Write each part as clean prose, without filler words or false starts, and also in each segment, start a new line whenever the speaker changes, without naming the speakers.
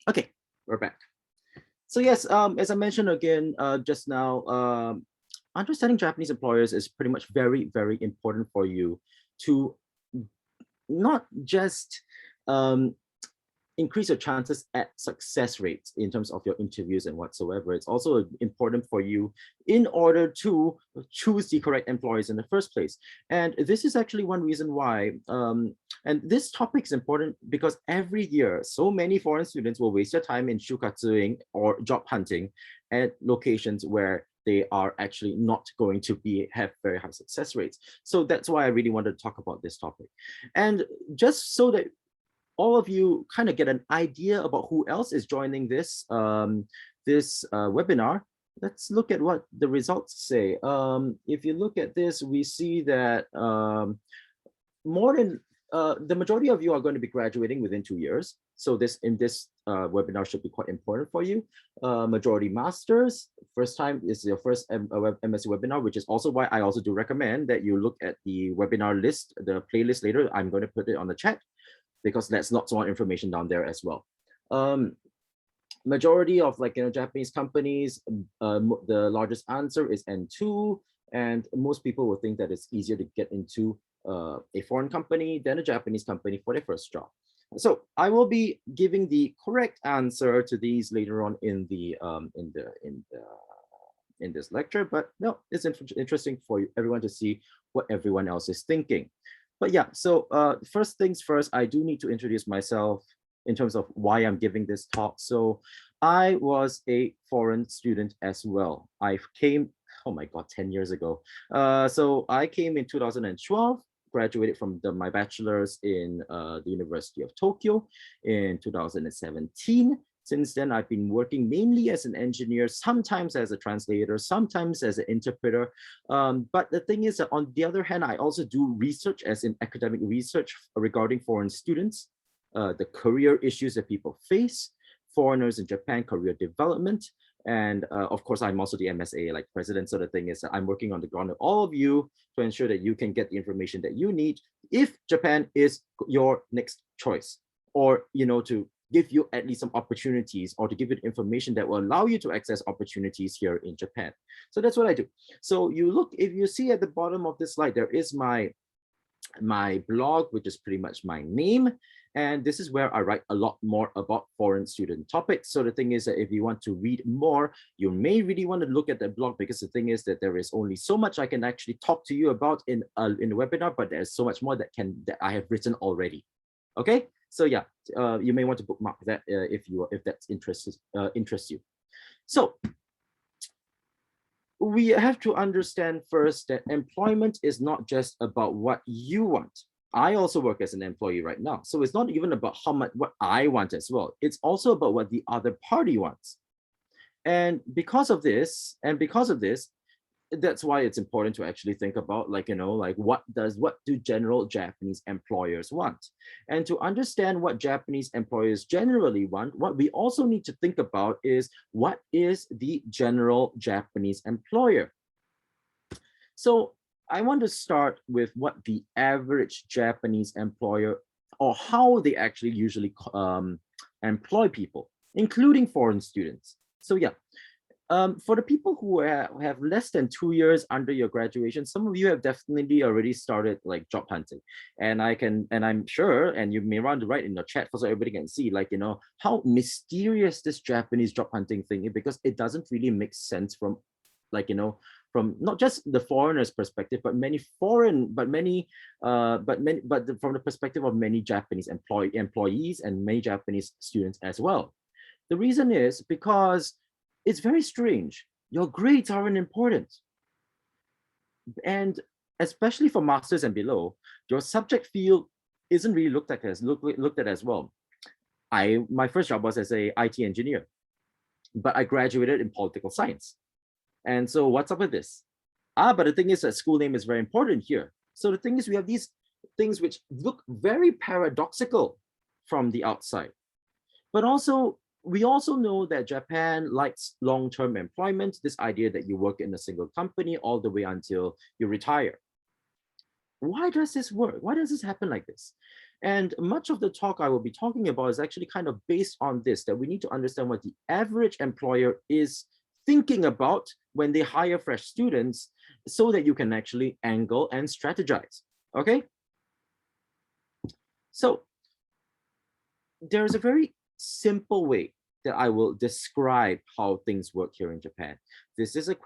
Okay, we're back. So yes, as I mentioned again just now, understanding Japanese employers is pretty much very, very important for you to not just um, increase your chances at success rates in terms of your interviews and whatsoever. It's also important for you in order to choose the correct employees in the first place. And this is actually one reason why, and this topic is important because every year, so many foreign students will waste their time in shukatsuing or job hunting at locations where they are actually not going to have very high success rates. So that's why I really wanted to talk about this topic. And just so that all of you kind of get an idea about who else is joining this webinar, let's look at what the results say. If you look at this, we see that more than the majority of you are going to be graduating within 2 years. So this webinar should be quite important for you. Majority masters, first time is your first MSc webinar, which is also why I also do recommend that you look at the webinar list, the playlist later. I'm going to put it on the chat, because there's lots more information down there as well. Majority of Japanese companies, the largest answer is N2, and most people will think that it's easier to get into a foreign company than a Japanese company for their first job. So I will be giving the correct answer to these later on in this lecture, but no, it's interesting for everyone to see what everyone else is thinking. But yeah, so first things first, I do need to introduce myself in terms of why I'm giving this talk. So I was a foreign student as well. I came, oh my God, 10 years ago. So I came in 2012, graduated from my bachelor's in the University of Tokyo in 2017. Since then, I've been working mainly as an engineer, sometimes as a translator, sometimes as an interpreter. But the thing is that on the other hand, I also do research, as in academic research regarding foreign students, the career issues that people face, foreigners in Japan, career development. And of course, I'm also the MSA like president. So the thing is that I'm working on the ground with all of you to ensure that you can get the information that you need if Japan is your next choice, or, to give you at least some opportunities, or to give you information that will allow you to access opportunities here in Japan. So that's what I do. So if you see at the bottom of this slide, there is my blog, which is pretty much my name. And this is where I write a lot more about foreign student topics. So the thing is that if you want to read more, you may really want to look at the blog, because the thing is that there is only so much I can actually talk to you about in the webinar, but there's so much more that I have written already. Okay, so yeah, you may want to bookmark that if that interests you. So we have to understand first that employment is not just about what you want. I also work as an employee right now. So it's not even about what I want as well. It's also about what the other party wants. And because of this, that's why it's important to actually think about what do general Japanese employers want. And to understand what Japanese employers generally want, what we also need to think about is, what is the general Japanese employer? So I want to start with what the average Japanese employer, or how they actually usually employ people, including foreign students. So yeah, for the people who have less than 2 years under your graduation, some of you have definitely already started job hunting, and I'm sure, and you may want to write in the chat so everybody can see how mysterious this Japanese job hunting thing is, because it doesn't really make sense from from not just the foreigner's perspective, but from the perspective of many Japanese employees and many Japanese students as well. The reason is because it's very strange. Your grades aren't important. And especially for masters and below, your subject field isn't really looked at as well. My first job was as a IT engineer, but I graduated in political science. And so what's up with this? But the thing is that school name is very important here. So the thing is, we have these things which look very paradoxical from the outside. But also, we also know that Japan likes long-term employment, this idea that you work in a single company all the way until you retire. why does this work? Why does this happen like this? And much of the talk I will be talking about is actually kind of based on this, that we need to understand what the average employer is thinking about when they hire fresh students, so that you can actually angle and strategize, okay? So there's a very simple way that I will describe how things work here in Japan. This is a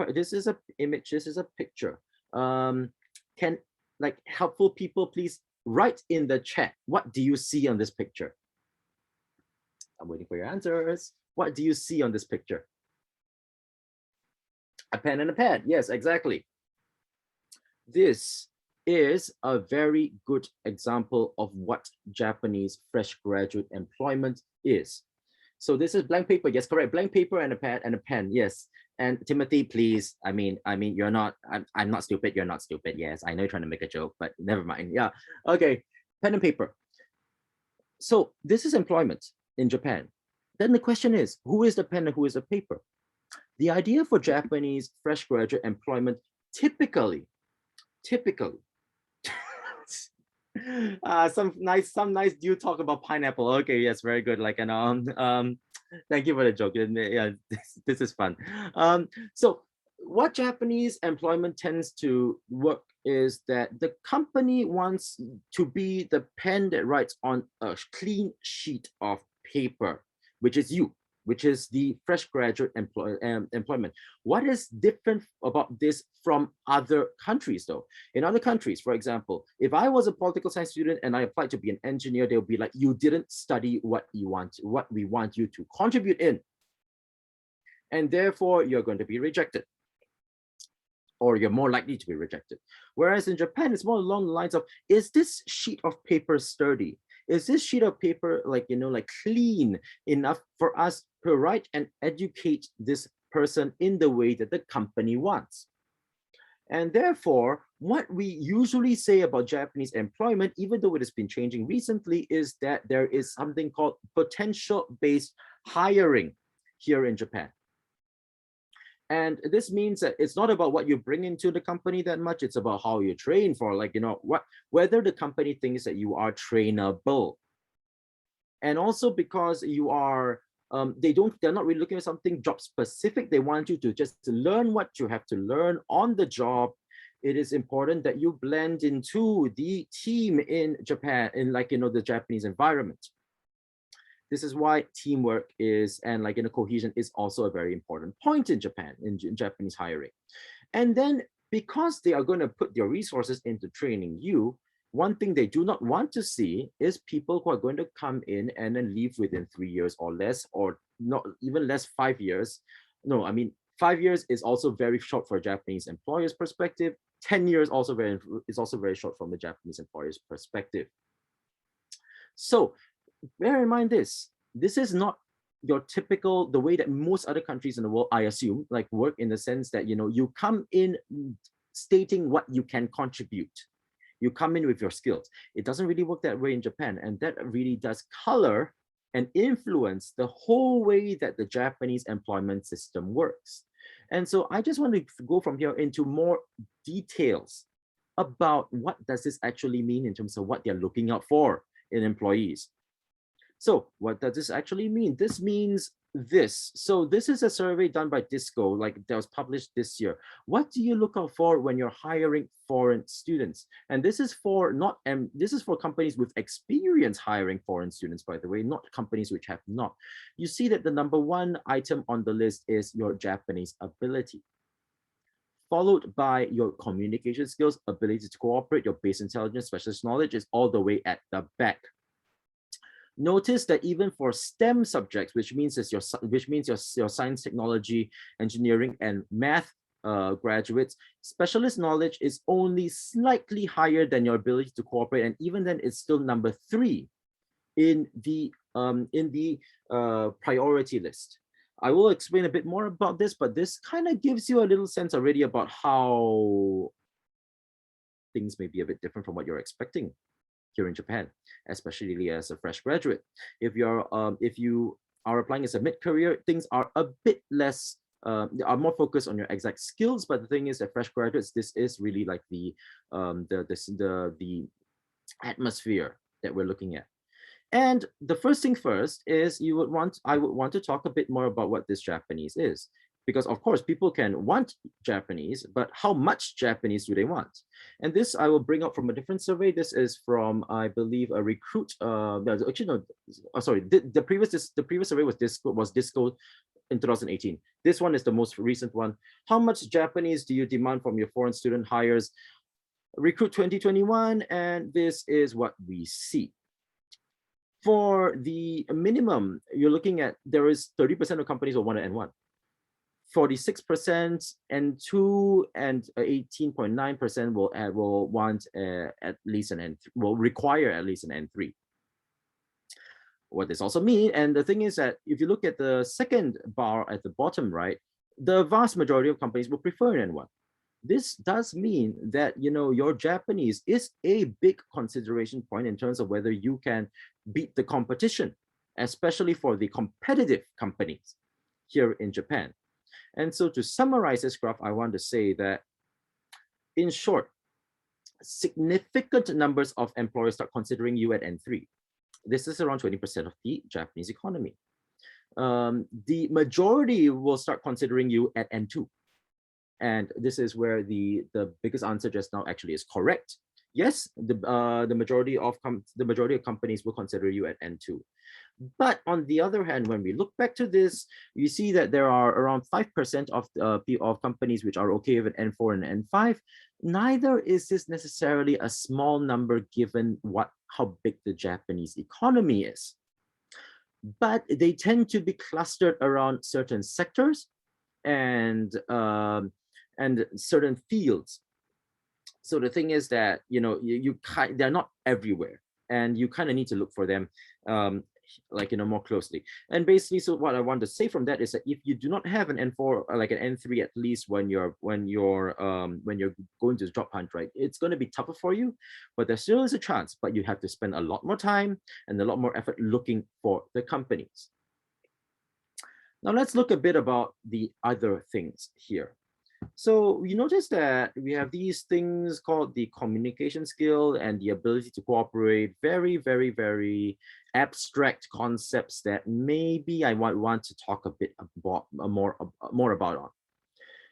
image, this is a picture. Can like helpful people please write in the chat, what do you see on this picture? I'm waiting for your answers. What do you see on this picture? A pen and a pad. Yes, exactly. This is a very good example of what Japanese fresh graduate employment is. So this is blank paper. Yes, correct. Blank paper and a pad and a pen. Yes. And Timothy, please. I mean, you're not. I'm not stupid. You're not stupid. Yes, I know you're trying to make a joke, but never mind. Yeah. Okay. Pen and paper. So this is employment in Japan. Then the question is, who is the pen and who is the paper? The idea for Japanese fresh graduate employment typically, some nice you talk about pineapple. Okay, yes, very good. Like thank you for the joke. Yeah, this is fun. So what Japanese employment tends to work is that the company wants to be the pen that writes on a clean sheet of paper, which is you, which is the fresh graduate employment. What is different about this from other countries though? In other countries, for example, if I was a political science student and I applied to be an engineer, they'll be like, you didn't study what we want you to contribute in. And therefore you're going to be rejected, or you're more likely to be rejected. Whereas in Japan, it's more along the lines of, is this sheet of paper sturdy? Is this sheet of paper like clean enough for us to write and educate this person in the way that the company wants? And therefore, what we usually say about Japanese employment, even though it has been changing recently, is that there is something called potential-based hiring here in Japan. And this means that it's not about what you bring into the company that much, it's about how you train for, whether the company thinks that you are trainable. And also because you are, they're not really looking at something job specific. They want you to just learn what you have to learn on the job. It is important that you blend into the team in Japan, in the Japanese environment. This is why teamwork is, and cohesion is also a very important point in Japan, in Japanese hiring. And then because they are going to put their resources into training you, one thing they do not want to see is people who are going to come in and then leave within 3 years or less, or not even less, 5 years. No, I mean, 5 years is also very short for a Japanese employer's perspective. 10 years is also very short from the Japanese employer's perspective. So bear in mind this is not your typical, the way that most other countries in the world, I assume, work, in the sense that, you come in stating what you can contribute. You come in with your skills. It doesn't really work that way in Japan. And that really does color and influence the whole way that the Japanese employment system works. And so I just want to go from here into more details about what does this actually mean in terms of what they're looking out for in employees. So what does this actually mean? This means this. So this is a survey done by Disco, that was published this year. What do you look out for when you're hiring foreign students? And this is for this is for companies with experience hiring foreign students, by the way, not companies which have not. You see that the number one item on the list is your Japanese ability, followed by your communication skills, ability to cooperate. Your base intelligence, specialist knowledge is all the way at the back. Notice that even for STEM subjects, which means your science, technology, engineering, and math graduates, specialist knowledge is only slightly higher than your ability to cooperate, and even then, it's still number 3 in the priority list. I will explain a bit more about this, but this kind of gives you a little sense already about how things may be a bit different from what you're expecting here in Japan, especially as a fresh graduate. If you are applying as a mid-career, things are a bit less are more focused on your exact skills. But the thing is that fresh graduates, this is really like the atmosphere that we're looking at. And the first thing first is I would want to talk a bit more about what this Japanese is. Because of course, people can want Japanese, but how much Japanese do they want? And this I will bring up from a different survey. This is from, I believe, a recruit. Actually, no, sorry. The previous survey was Disco in 2018. This one is the most recent one. How much Japanese do you demand from your foreign student hires? Recruit 2021, and this is what we see. For the minimum, you're looking at, there is 30% of companies will want an N1. 46% N2 and 18.9% will want at least an N3, will require at least an N3. What this also means, and the thing is that if you look at the second bar at the bottom right, the vast majority of companies will prefer an N1. This does mean that, you know, your Japanese is a big consideration point in terms of whether you can beat the competition, especially for the competitive companies here in Japan. And so to summarize this graph, I want to say that, in short, significant numbers of employers start considering you at N3. This is around 20% of the Japanese economy. The majority will start considering you at N2. And this is where the biggest answer just now actually is correct. Yes, the majority of companies will consider you at N2. But on the other hand, when we look back to this, you see that there are around 5% of companies which are okay with N4 and N5. Neither is this necessarily a small number given how big the Japanese economy is. But they tend to be clustered around certain sectors and certain fields. So the thing is that, you know, they're not everywhere, and you kind of need to look for them like, you know, more closely. And basically, so what I want to say from that is that if you do not have an N4 or like an N3 at least when you're going to job hunt, right, it's going to be tougher for you, but there still is a chance, but you have to spend a lot more time and a lot more effort looking for the companies. Now let's look a bit about the other things here. So you notice that we have these things called the communication skill and the ability to cooperate, very, very, very abstract concepts that maybe I want to talk a bit about, more about on.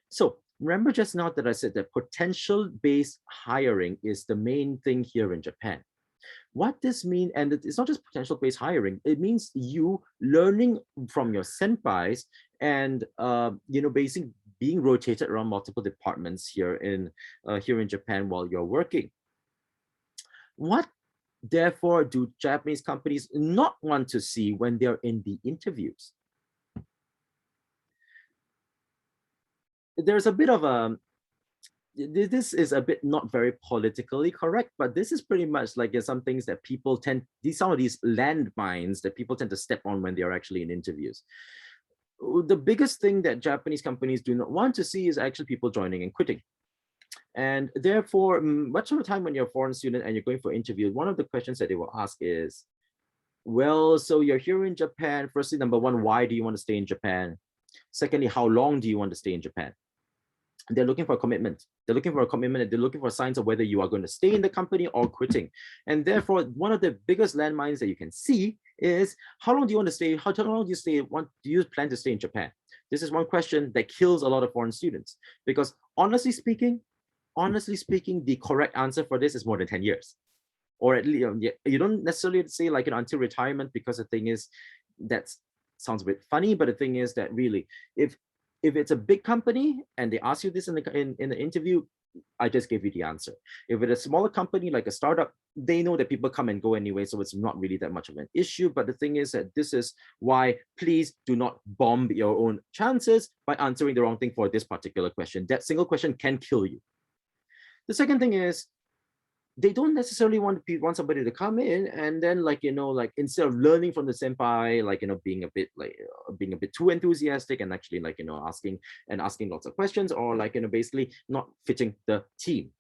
So remember just now that I said that potential-based hiring is the main thing here in Japan. What this means, and it's not just potential-based hiring, it means you learning from your senpais and you know, basically being rotated around multiple departments here in Japan while you're working. What, therefore, do Japanese companies not want to see when they're in the interviews? There's a bit of a, this is a bit not very politically correct, but this is pretty much like some things that people some of these landmines that people tend to step on when they are actually in interviews. The biggest thing that Japanese companies do not want to see is actually people joining and quitting. And therefore, much of the time when you're a foreign student and you're going for interviews, one of the questions that they will ask is, well, so you're here in Japan. Firstly, number one, why do you want to stay in Japan? Secondly, how long do you want to stay in Japan? They're looking for a commitment. They're looking for a commitment, and they're looking for signs of whether you are going to stay in the company or quitting. And therefore, one of the biggest landmines that you can see is, how long do you want to stay? How long do you stay? Do you plan to stay in Japan? This is one question that kills a lot of foreign students, because honestly speaking, the correct answer for this is more than 10 years. Or at least, you don't necessarily say like until retirement, because the thing is, that sounds a bit funny, but the thing is that really, if it's a big company and they ask you this in the interview, I just gave you the answer. If it's a smaller company like a startup, they know that people come and go anyway, so it's not really that much of an issue. But the thing is that this is why please do not bomb your own chances by answering the wrong thing for this particular question. That single question can kill you. The second thing is, they don't necessarily want somebody to come in and then, like, you know, like, instead of learning from the senpai, like, you know, being a bit too enthusiastic and actually, like, you know, asking lots of questions, or like, you know, basically not fitting the team.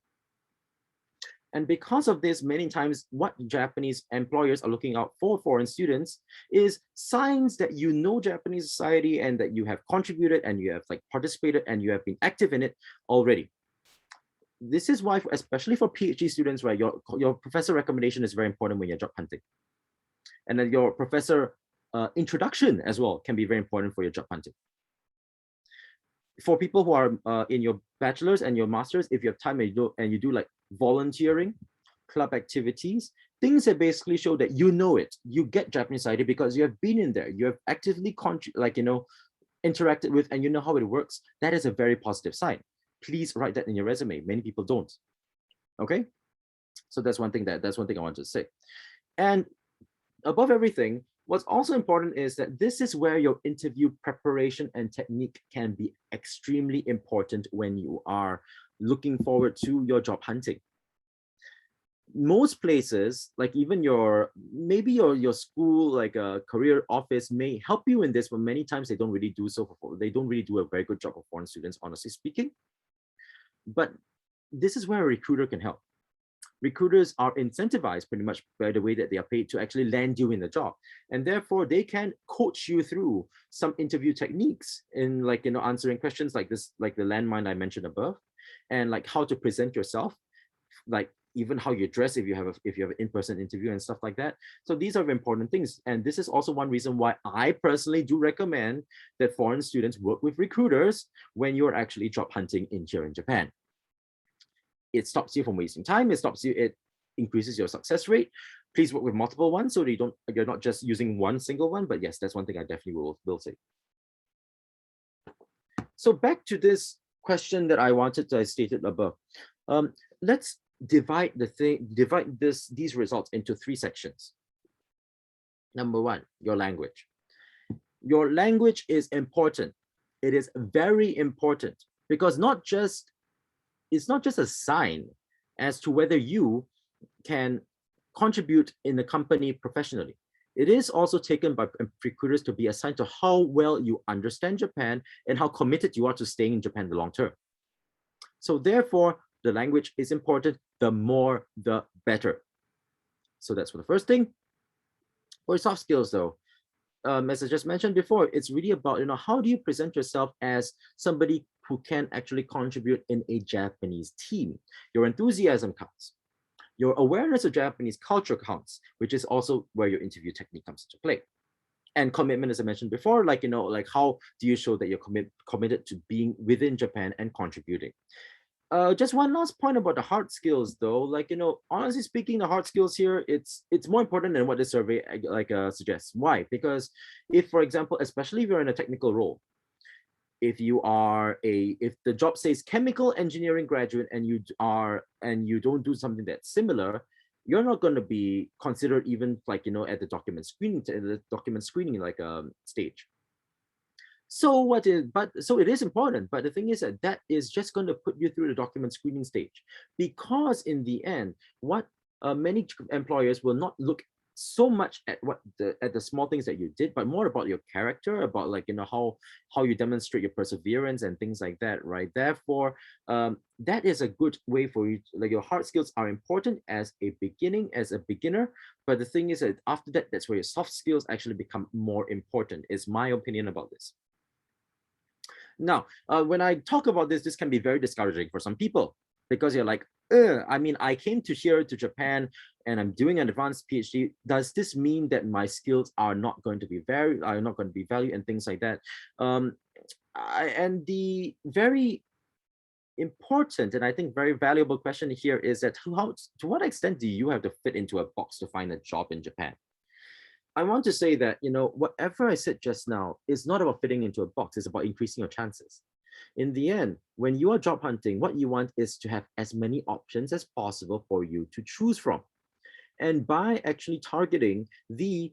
And because of this, many times what Japanese employers are looking out for foreign students is signs that you know Japanese society and that you have contributed and you have like participated and you have been active in it already. This is why, especially for PhD students, right, your professor recommendation is very important when you're job hunting. And then your professor introduction as well can be very important for your job hunting. For people who are in your bachelor's and your master's, if you have time and you do like volunteering, club activities, things that basically show that you know it, you get Japanese society because you have been in there, you have actively interacted with, and you know how it works. That is a very positive sign. Please write that in your resume. Many people don't. Okay, so that's one thing I want to say. And above everything, what's also important is that this is where your interview preparation and technique can be extremely important when you are looking forward to your job hunting. Most places, like even maybe your school, like a career office, may help you in this, but many times they don't really do so. They don't really do a very good job for foreign students, honestly speaking. But this is where a recruiter can help. Recruiters are incentivized pretty much by the way that they are paid to actually land you in the job. And therefore they can coach you through some interview techniques in answering questions like this, like the landmine I mentioned above, and like how to present yourself, like even how you dress if you have an in-person interview and stuff like that. So these are important things. And this is also one reason why I personally do recommend that foreign students work with recruiters when you're actually job hunting here in Japan. It stops you from wasting time. It increases your success rate. Please work with multiple ones so that you're not just using one single one. But yes, that's one thing I definitely will say. So back to this question that I stated above. Let's divide these results into 3 sections. Number 1, your language. Your language is important. It is very important because it's not just a sign as to whether you can contribute in the company professionally. It is also taken by recruiters to be assigned to how well you understand Japan and how committed you are to staying in Japan the long term. So therefore, the language is important. The more, the better. So that's for the first thing. For soft skills, though, as I just mentioned before, it's really about how do you present yourself as somebody who can actually contribute in a Japanese team. Your enthusiasm counts. Your awareness of Japanese culture counts, which is also where your interview technique comes into play. And commitment, as I mentioned before, like how do you show that you're committed to being within Japan and contributing? Just one last point about the hard skills, though. Honestly speaking, the hard skills here, it's more important than what the survey suggests. Why? Because if, for example, especially if you're in a technical role, if the job says chemical engineering graduate and you don't do something that's similar, you're not going to be considered even at the document screening stage. So it is important, but the thing is that is just going to put you through the document screening stage, because in the end, what many employers will not look so much at the small things that you did, but more about your character, about how you demonstrate your perseverance and things like that, right? Therefore, that is a good way for you. Your hard skills are important as a beginner, but the thing is that after that, that's where your soft skills actually become more important. Is my opinion about this. Now, when I talk about this can be very discouraging for some people, because you're like, I came to Japan and I'm doing an advanced PhD. Does this mean that my skills are not going to be valued and things like that? And the very important and I think very valuable question here is that to what extent do you have to fit into a box to find a job in Japan? I want to say that, whatever I said just now is not about fitting into a box. It's about increasing your chances. In the end, when you are job hunting, what you want is to have as many options as possible for you to choose from. And by actually targeting the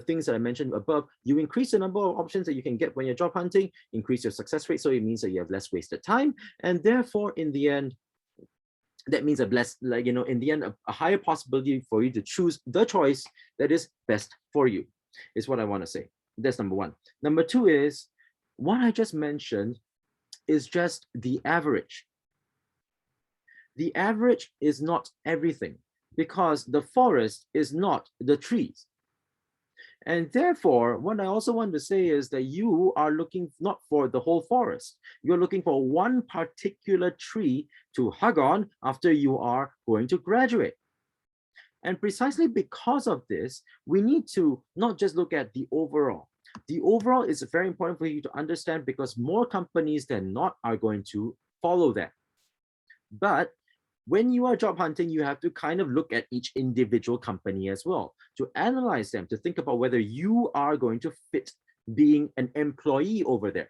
things that I mentioned above, you increase the number of options that you can get when you're job hunting, increase your success rate. So it means that you have less wasted time. And therefore, in the end, that means in the end, a higher possibility for you to choose the choice that is best for you, is what I want to say. That's number 1. Number 2 is what I just mentioned is just the average. The average is not everything, because the forest is not the trees. And therefore, what I also want to say is that you are looking not for the whole forest. You're looking for one particular tree to hug on after you are going to graduate. And precisely because of this, we need to not just look at the overall. The overall is very important for you to understand, because more companies than not are going to follow that. But when you are job hunting, you have to kind of look at each individual company as well, to analyze them, to think about whether you are going to fit being an employee over there.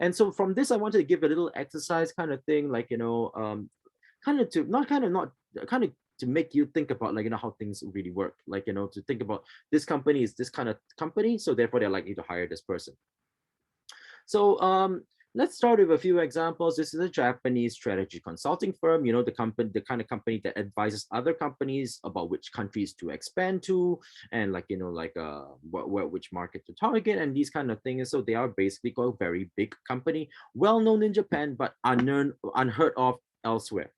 And so from this, I wanted to give a little exercise kind of thing, like, kind of to not kind of not kind of to make you think about, like, how things really work, like, to think about this company is this kind of company, so therefore they're likely to hire this person. So let's start with a few examples. This is a Japanese strategy consulting firm, the kind of company that advises other companies about which countries to expand to, and which market to target, and these kind of things. So they are basically a very big company, well known in Japan, but unheard of elsewhere.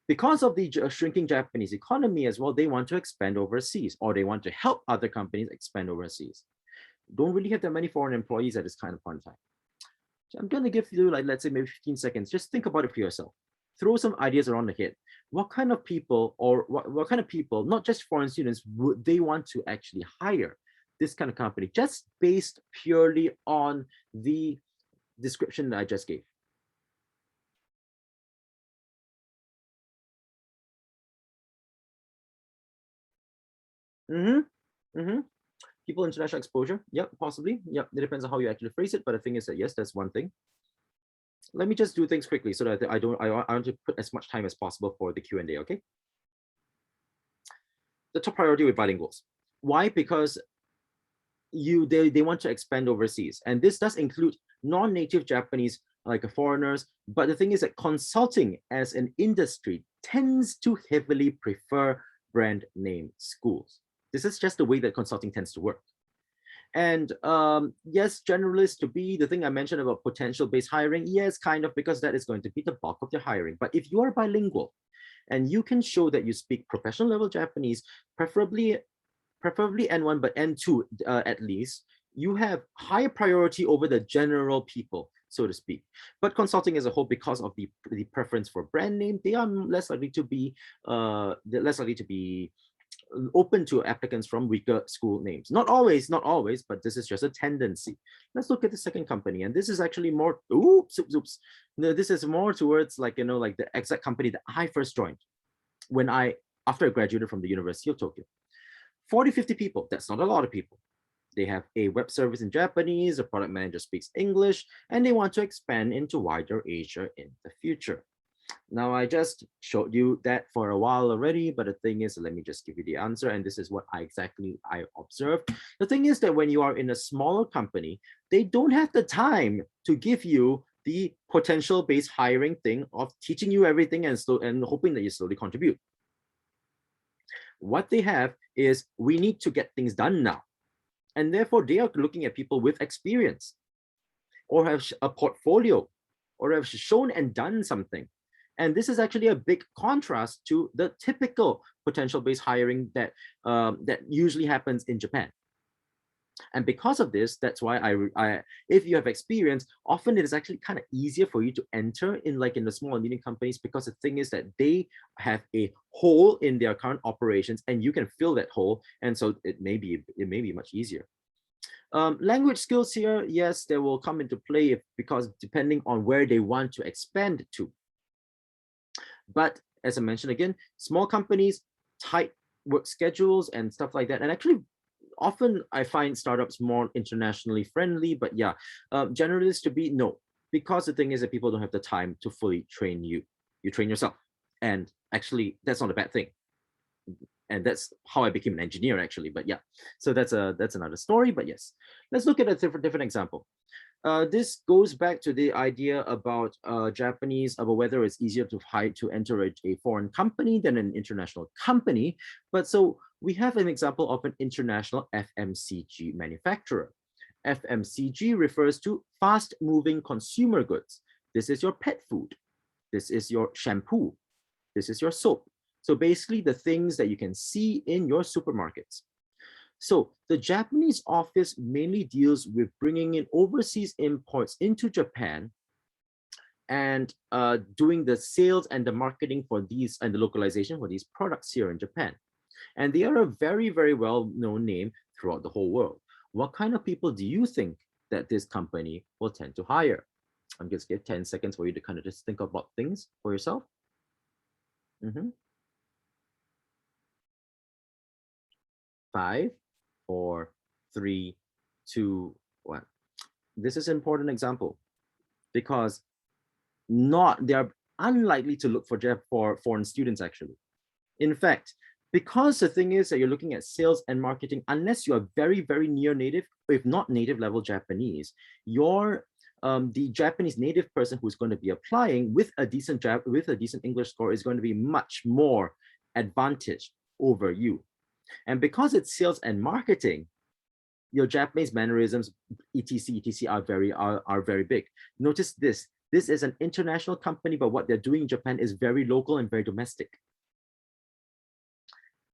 Because of the shrinking Japanese economy as well, they want to expand overseas, or they want to help other companies expand overseas. Don't really have that many foreign employees at this kind of point in time. So I'm going to give you, like, let's say maybe 15 seconds. Just think about it for yourself. Throw some ideas around the head. What kind of people, or what kind of people, not just foreign students, would they want to actually hire this kind of company, just based purely on the description that I just gave? People international exposure. Yep, possibly. Yep, it depends on how you actually phrase it. But the thing is that, yes, that's one thing. Let me just do things quickly so that I want to put as much time as possible for the Q&A, okay? The top priority with bilinguals. Why? Because they want to expand overseas. And this does include non-native Japanese, like foreigners. But the thing is that consulting as an industry tends to heavily prefer brand name schools. This is just the way that consulting tends to work. And yes, generalists to be the thing I mentioned about potential based hiring, yes, kind of, because that is going to be the bulk of the hiring. But if you are bilingual and you can show that you speak professional level Japanese, preferably N1, but N2 at least, you have higher priority over the general people, so to speak. But consulting as a whole, because of the preference for brand name, they are less likely to be open to applicants from weaker school names. Not always, but this is just a tendency. Let's look at the second company, and this is actually more, oops. No, this is more towards like the exact company that I first joined after I graduated from the University of Tokyo. 40-50 people, that's not a lot of people. They have a web service in Japanese, a product manager speaks English, and they want to expand into wider Asia in the future. Now, I just showed you that for a while already, but the thing is, let me just give you the answer, and this is what I observed. The thing is that when you are in a smaller company, they don't have the time to give you the potential-based hiring thing of teaching you everything and hoping that you slowly contribute. What they have is, we need to get things done now. And therefore, they are looking at people with experience, or have a portfolio, or have shown and done something. And this is actually a big contrast to the typical potential-based hiring that usually happens in Japan. And because of this, that's why if you have experience, often it is actually kind of easier for you to enter in the small and medium companies, because the thing is that they have a hole in their current operations, and you can fill that hole, and so it may be much easier. Language skills here, yes, they will come into play because depending on where they want to expand to. But as I mentioned again, small companies, tight work schedules and stuff like that. And actually, often I find startups more internationally friendly, but yeah, generalists to be, no, because the thing is that people don't have the time to fully train you. You train yourself. And actually, that's not a bad thing. And that's how I became an engineer, actually. But yeah, so that's another story. But yes, let's look at a different example. This goes back to the idea about Japanese, about whether it's easier to enter a foreign company than an international company. But so we have an example of an international FMCG manufacturer. FMCG refers to fast-moving consumer goods. This is your pet food. This is your shampoo. This is your soap. So basically the things that you can see in your supermarkets. So the Japanese office mainly deals with bringing in overseas imports into Japan and doing the sales and the marketing for these and the localization for these products here in Japan. And they are a very, very well-known name throughout the whole world. What kind of people do you think that this company will tend to hire? I'm just give 10 seconds for you to kind of just think about things for yourself. 5, 4, 3, 2, 1. This is an important example because they are unlikely to look for foreign students actually. In fact, because the thing is that you're looking at sales and marketing, unless you are very, very near native, if not native level Japanese, the Japanese native person who's going to be applying with a decent English score is going to be much more advantaged over you. And because it's sales and marketing, your Japanese mannerisms, etc., are very big. Notice this. This is an international company, but what they're doing in Japan is very local and very domestic.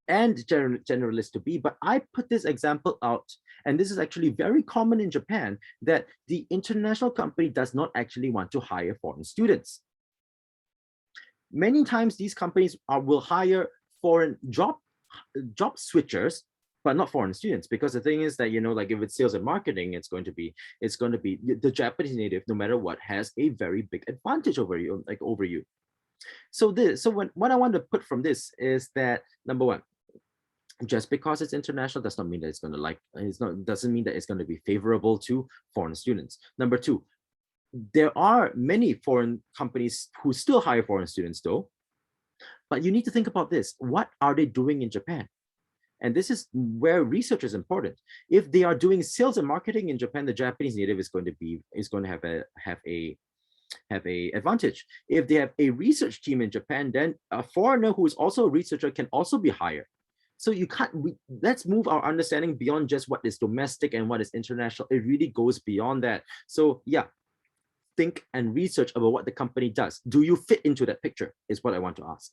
And generalist to be, but I put this example out, and this is actually very common in Japan, that the international company does not actually want to hire foreign students. Many times these companies will hire foreign job switchers, but not foreign students, because the thing is that, like if it's sales and marketing, it's going to be the Japanese native, no matter what, has a very big advantage over you, So what I want to put from this is that, number one, just because it's international does not mean that it's going to doesn't mean that it's going to be favorable to foreign students. Number two, there are many foreign companies who still hire foreign students though, but you need to think about this. What are they doing in Japan? And this is where research is important. If they are doing sales and marketing in Japan, the Japanese native is going to have a advantage. If they have a research team in Japan, then a foreigner who is also a researcher can also be hired. So let's move our understanding beyond just what is domestic and what is international. It really goes beyond that. So yeah, think and research about what the company does. Do you fit into that picture is what I want to ask.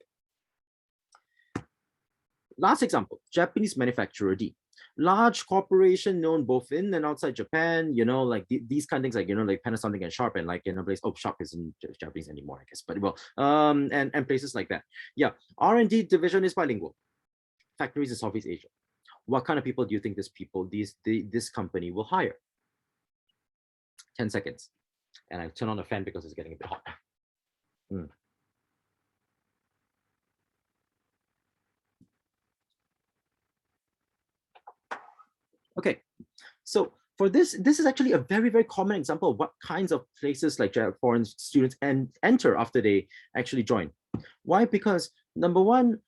Last example, Japanese manufacturer D. Large corporation known both in and outside Japan, like these kind of things, like Panasonic and Sharp, and Sharp isn't Japanese anymore, I guess, but well, and places like that. Yeah, R&D division is bilingual. Factories in Southeast Asia. What kind of people do you think this company will hire? 10 seconds. And I turn on the fan because it's getting a bit hot. Okay, so for this is actually a very, very common example of what kinds of places like foreign students enter after they actually join. Why? Because number one,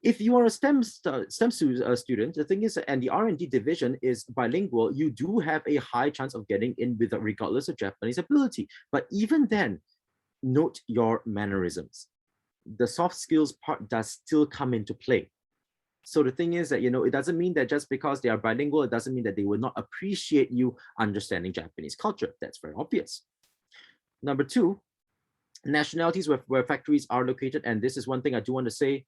if you are a STEM student, the thing is, and the R&D division is bilingual, you do have a high chance of getting in regardless of Japanese ability. But even then, note your mannerisms. The soft skills part does still come into play. So the thing is that, it doesn't mean that just because they are bilingual, it doesn't mean that they will not appreciate you understanding Japanese culture. That's very obvious. Number two, nationalities where factories are located. And this is one thing I do want to say.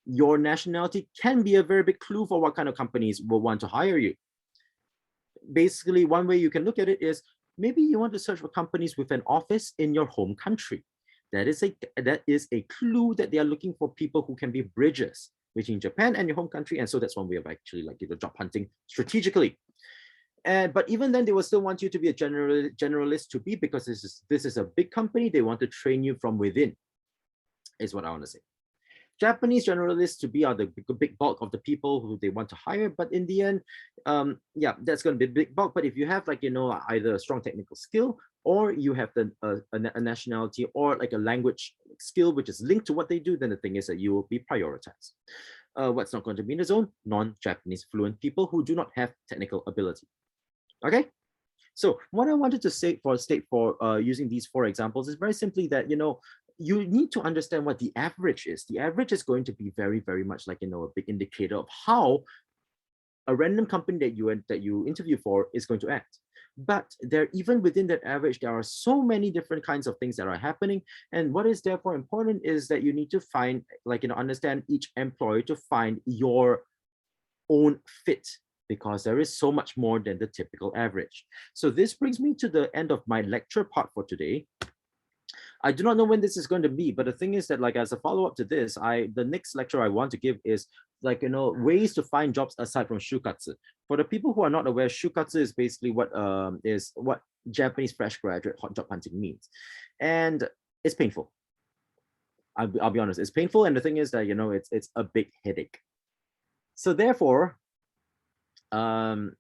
Your nationality can be a very big clue for what kind of companies will want to hire you. Basically, one way you can look at it is maybe you want to search for companies with an office in your home country. That is a clue that they are looking for people who can be bridges between Japan and your home country. And so that's one way of actually job hunting strategically. But even then, they will still want you to be a generalist to be, because this is a big company. They want to train you from within, is what I want to say. Japanese generalists to be are the big bulk of the people who they want to hire, but in the end, yeah, that's going to be a big bulk. But if you have either a strong technical skill, or you have a nationality or a language skill which is linked to what they do, then the thing is that you will be prioritized. What's not going to be in the zone? Non-Japanese fluent people who do not have technical ability. Okay. So what I wanted to state for using these 4 examples is very simply that, you need to understand what the average is. The average is going to be very, very much a big indicator of how a random company that you interview for is going to act. But there, even within that average, there are so many different kinds of things that are happening. And what is therefore important is that you need to find, understand each employer to find your own fit, because there is so much more than the typical average. So this brings me to the end of my lecture part for today. I do not know when this is going to be, but the thing is that, like, as a follow-up to this, the next lecture I want to give is, ways to find jobs aside from Shukatsu. For the people who are not aware, Shukatsu is basically what Japanese fresh graduate hot job hunting means. And it's painful. I'll be honest, it's painful. And the thing is that, it's a big headache. So therefore, so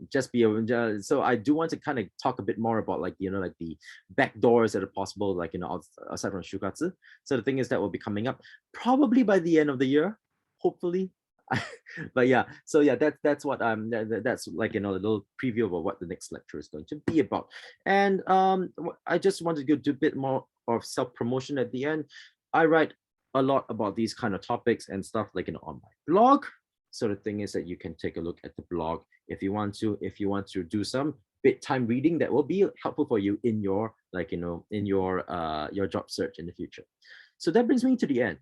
I do want to kind of talk a bit more about, the back doors that are possible, aside from Shukatsu. So the thing is that will be coming up probably by the end of the year, hopefully. But yeah, so yeah, that's what that's a little preview of what the next lecture is going to be about. And I just wanted to do a bit more of self-promotion at the end. I write a lot about these kind of topics and stuff, on my blog. So the thing is that you can take a look at the blog if you want to do some bit time reading that will be helpful for you in your your job search in the future. So that brings me to the end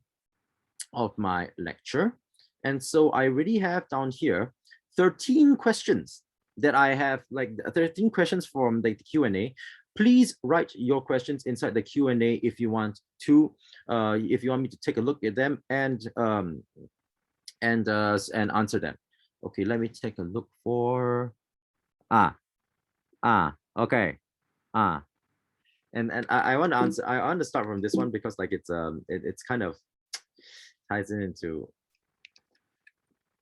of my lecture. And so I already have down here 13 questions that I have, 13 questions from the Q&A. Please write your questions inside the Q&A if you want me to take a look at them and answer them. Okay, let me take a look for okay. And I want to answer. I want to start from this one because it's kind of ties into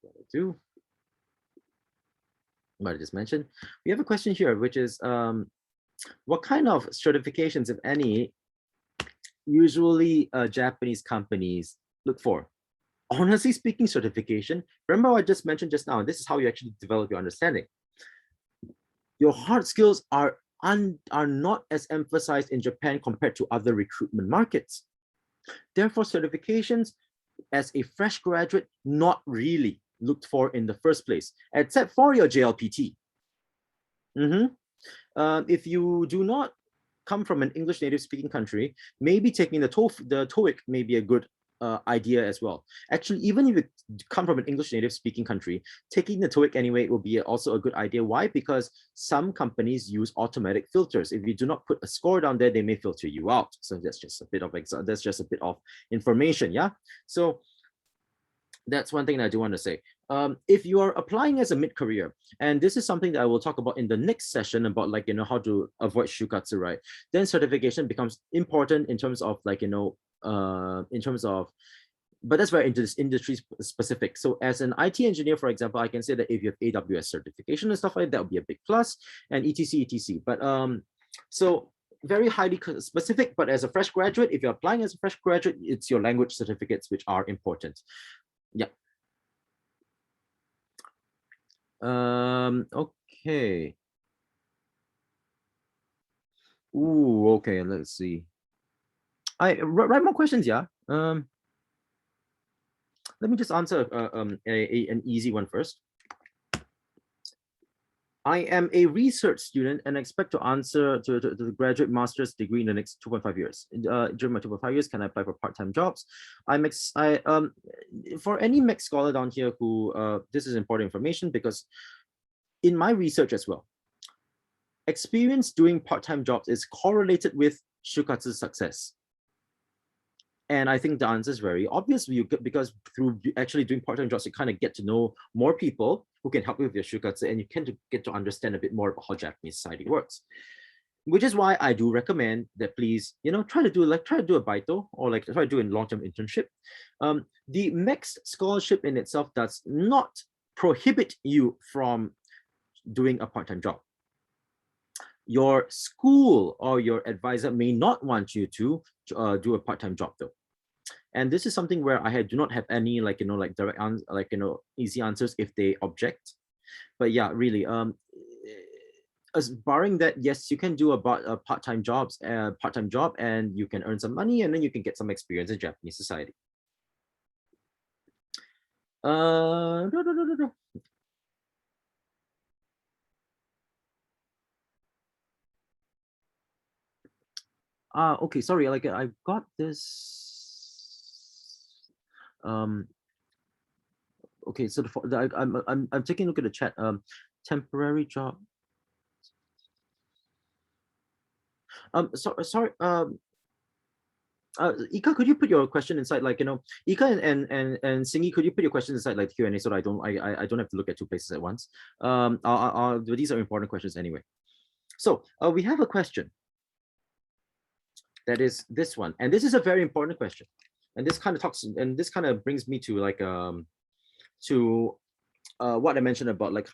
what I do, what I just mentioned. We have a question here, which is what kind of certifications, if any, usually Japanese companies look for? Honestly speaking, certification, remember what I just mentioned just now, this is how you actually develop your understanding. Your hard skills are not as emphasized in Japan compared to other recruitment markets. Therefore, certifications as a fresh graduate, not really looked for in the first place, except for your JLPT. If you do not come from an English native speaking country, maybe taking the TOEIC may be a good idea as well. Actually, even if you come from an English native speaking country, taking the TOEIC anyway will be also a good idea. Why? Because some companies use automatic filters. If you do not put a score down there, they may filter you out. So that's just a bit of information. Yeah. So that's one thing that I do want to say. If you are applying as a mid-career, and this is something that I will talk about in the next session about how to avoid Shukatsu, right? Then certification becomes important in terms of but that's very industry specific. So as an IT engineer, for example, I can say that if you have AWS certification and stuff like that, would be a big plus, and etc. But so very highly specific. But as a fresh graduate, if you're applying as a fresh graduate, it's your language certificates which are important. Yeah. Okay. Ooh, okay, let's see. I write more questions, yeah. Let me just answer an easy one first. I am a research student and expect to answer to the graduate master's degree in the next 2.5 years. During my 2.5 years, can I apply for part-time jobs? For any MEC scholar down here who this is important information, because in my research as well, experience doing part-time jobs is correlated with Shukatsu success. And I think the answer is very obvious because through actually doing part-time jobs, you kind of get to know more people who can help you with your Shukatsu, and you can get to understand a bit more about how Japanese society works. Which is why I do recommend that please, try to do a baito, or try to do a long-term internship. The MEX scholarship in itself does not prohibit you from doing a part-time job. Your school or your advisor may not want you to do a part-time job though. And this is something where I do not have any direct easy answers if they object. But yeah, really, as barring that, yes, you can do a part-time job, and you can earn some money, and then you can get some experience in Japanese society. Okay, sorry, like I've got this. Okay, so I'm taking a look at the chat. Temporary job. Sorry. Ika, could you put your question inside, like, Ika and Singy, could you put your question inside like Q&A so that I don't have to look at two places at once. These are important questions anyway. So we have a question that is this one, and this is a very important question, and this kind of brings me to like to what I mentioned about like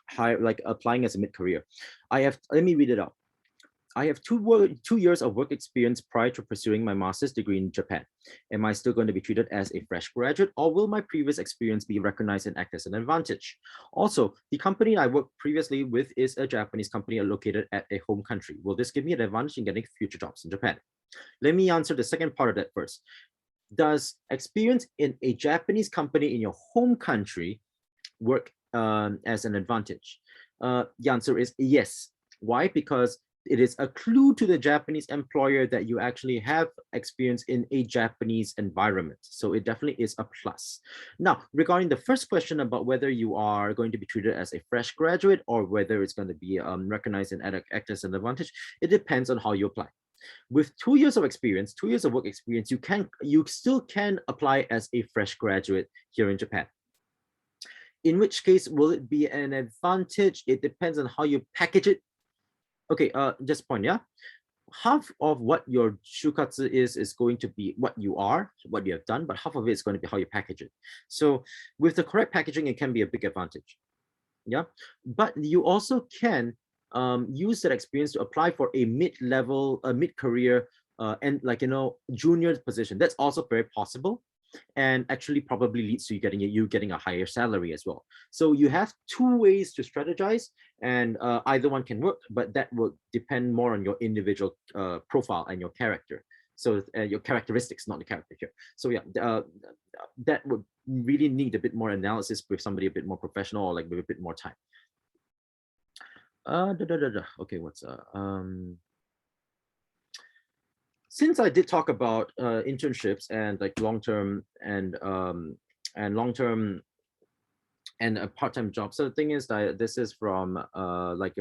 applying as a mid-career. Let me read it out. I have 2 years of work experience prior to pursuing my master's degree in Japan. Am I still going to be treated as a fresh graduate, or will my previous experience be recognized and act as an advantage? Also, the company I worked previously with is a Japanese company located at a home country. Will this give me an advantage in getting future jobs in Japan? Let me answer the second part of that first. Does experience in a Japanese company in your home country work as an advantage? The answer is yes. Why? Because it is a clue to the Japanese employer that you actually have experience in a Japanese environment. So it definitely is a plus. Now, regarding the first question about whether you are going to be treated as a fresh graduate or whether it's going to be recognized and act as an advantage, it depends on how you apply. With 2 years of experience, 2 years of work experience, you still can apply as a fresh graduate here in Japan. In which case, will it be an advantage? It depends on how you package it. Okay, just point, yeah. Half of what your shukatsu is going to be what you are, what you have done, but half of it is going to be how you package it. So with the correct packaging, it can be a big advantage. Yeah, but you also can use that experience to apply for a mid-level, mid-career, and like junior position. That's also very possible, and actually probably leads to you getting a higher salary as well. So you have two ways to strategize, and either one can work, but that will depend more on your individual profile and your character. So your characteristics, not the character here. So yeah, that would really need a bit more analysis with somebody a bit more professional or like with a bit more time. Okay, what's since I did talk about internships and like long-term and long-term and a part-time job. So the thing is that this is from like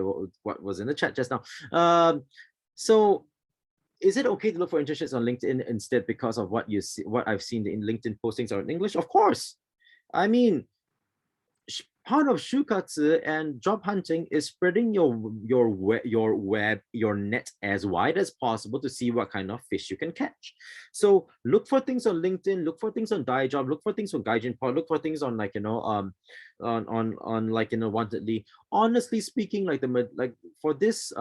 what was in the chat just now. So is it okay to look for internships on LinkedIn instead because of what I've seen in LinkedIn postings are in English? Of course. I mean, part of shukatsu and job hunting is spreading your net as wide as possible to see what kind of fish you can catch. So look for things on LinkedIn, look for things on Daijob, look for things on Gaijin, look for things on like on like Wantedly. Honestly speaking, like for this,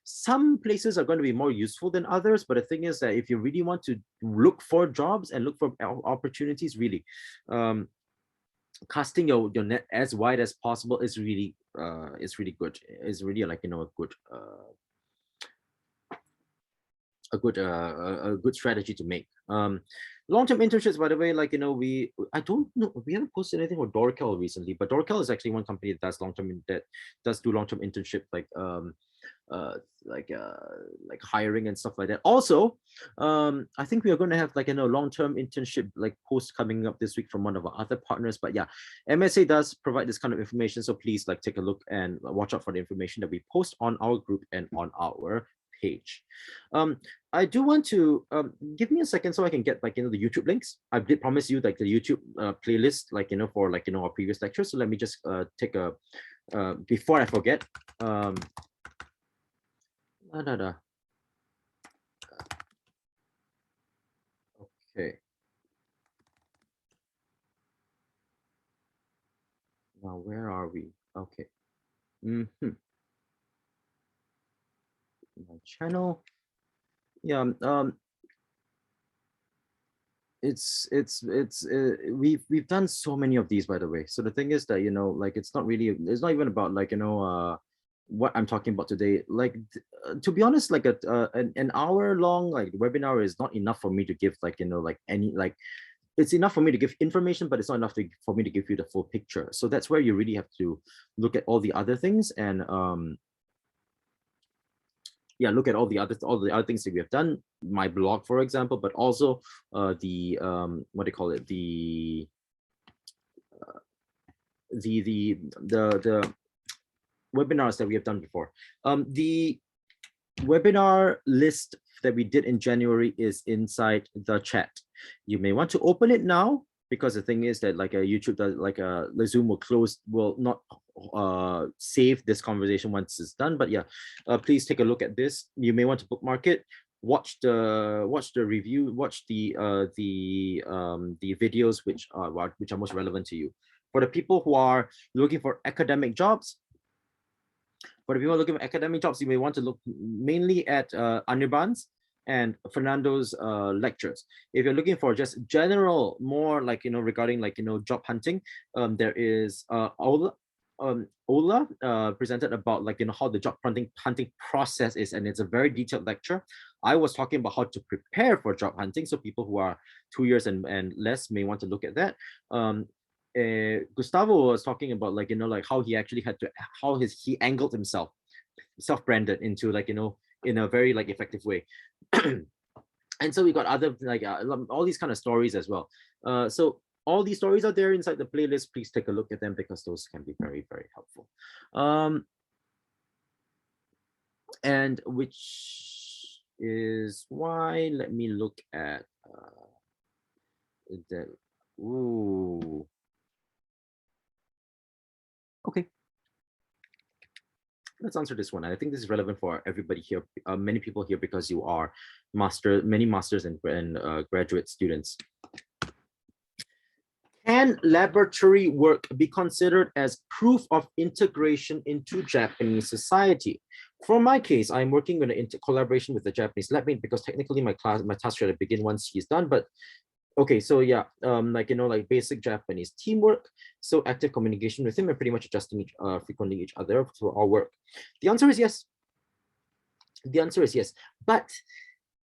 some places are going to be more useful than others, but the thing is that if you really want to look for jobs and look for opportunities, really casting your net as wide as possible is really good. It's really like a good strategy to make. Long-term internships, by the way, like I don't know, we haven't posted anything for Dorkel recently, but Dorkel is actually one company that does do long-term internship, like hiring and stuff like that. Also, I think we are going to have like long-term internship like post coming up this week from one of our other partners. But yeah, MSA does provide this kind of information, so please like take a look and watch out for the information that we post on our group and on our page. I do want to give me a second so I can get like the YouTube links. I did promise you like the YouTube playlist, like for like our previous lectures. So let me just take a before I forget. Okay. Now where are we? Okay. My channel. Yeah. We've done so many of these, by the way. So the thing is that like it's not even about like what I'm talking about today. Like to be honest, like an hour long like webinar is not enough for me to give like like any like it's enough for me to give information, but it's not enough for me to give you the full picture. So that's where you really have to look at all the other things and yeah, look at all the other things that we have done, my blog, for example, but also the what do you call it, the webinars that we have done before. The webinar list that we did in January is inside the chat. You may want to open it now, because the thing is that like a YouTube does, like the Zoom will not save this conversation once it's done. But yeah, please take a look at this. You may want to bookmark it. Watch the review. Watch the videos which are most relevant to you. For the people who are looking for academic jobs, you may want to look mainly at Anirban's and Fernando's lectures. If you're looking for just general, more like, regarding like, job hunting, there is Ola presented about like, how the job hunting process is, and it's a very detailed lecture. I was talking about how to prepare for job hunting, so people who are 2 years and less may want to look at that. Gustavo was talking about like, like how he actually had to, he angled himself, self-branded into like, in a very like effective way. And so we got other like all these kind of stories as well. So all these stories are there inside the playlist. Please take a look at them, because those can be very, very helpful. And which is why, let me look at the, ooh. Okay. Let's answer this one. I think this is relevant for everybody here, many people here, because you are many masters and graduate students. Can laboratory work be considered as proof of integration into Japanese society? For my case, I'm working in a collaboration with the Japanese labmate, because technically my task should begin once he's done. But okay, so yeah, like, like basic Japanese teamwork, so active communication with him and pretty much adjusting frequently each other for our work. The answer is yes. The answer is yes, but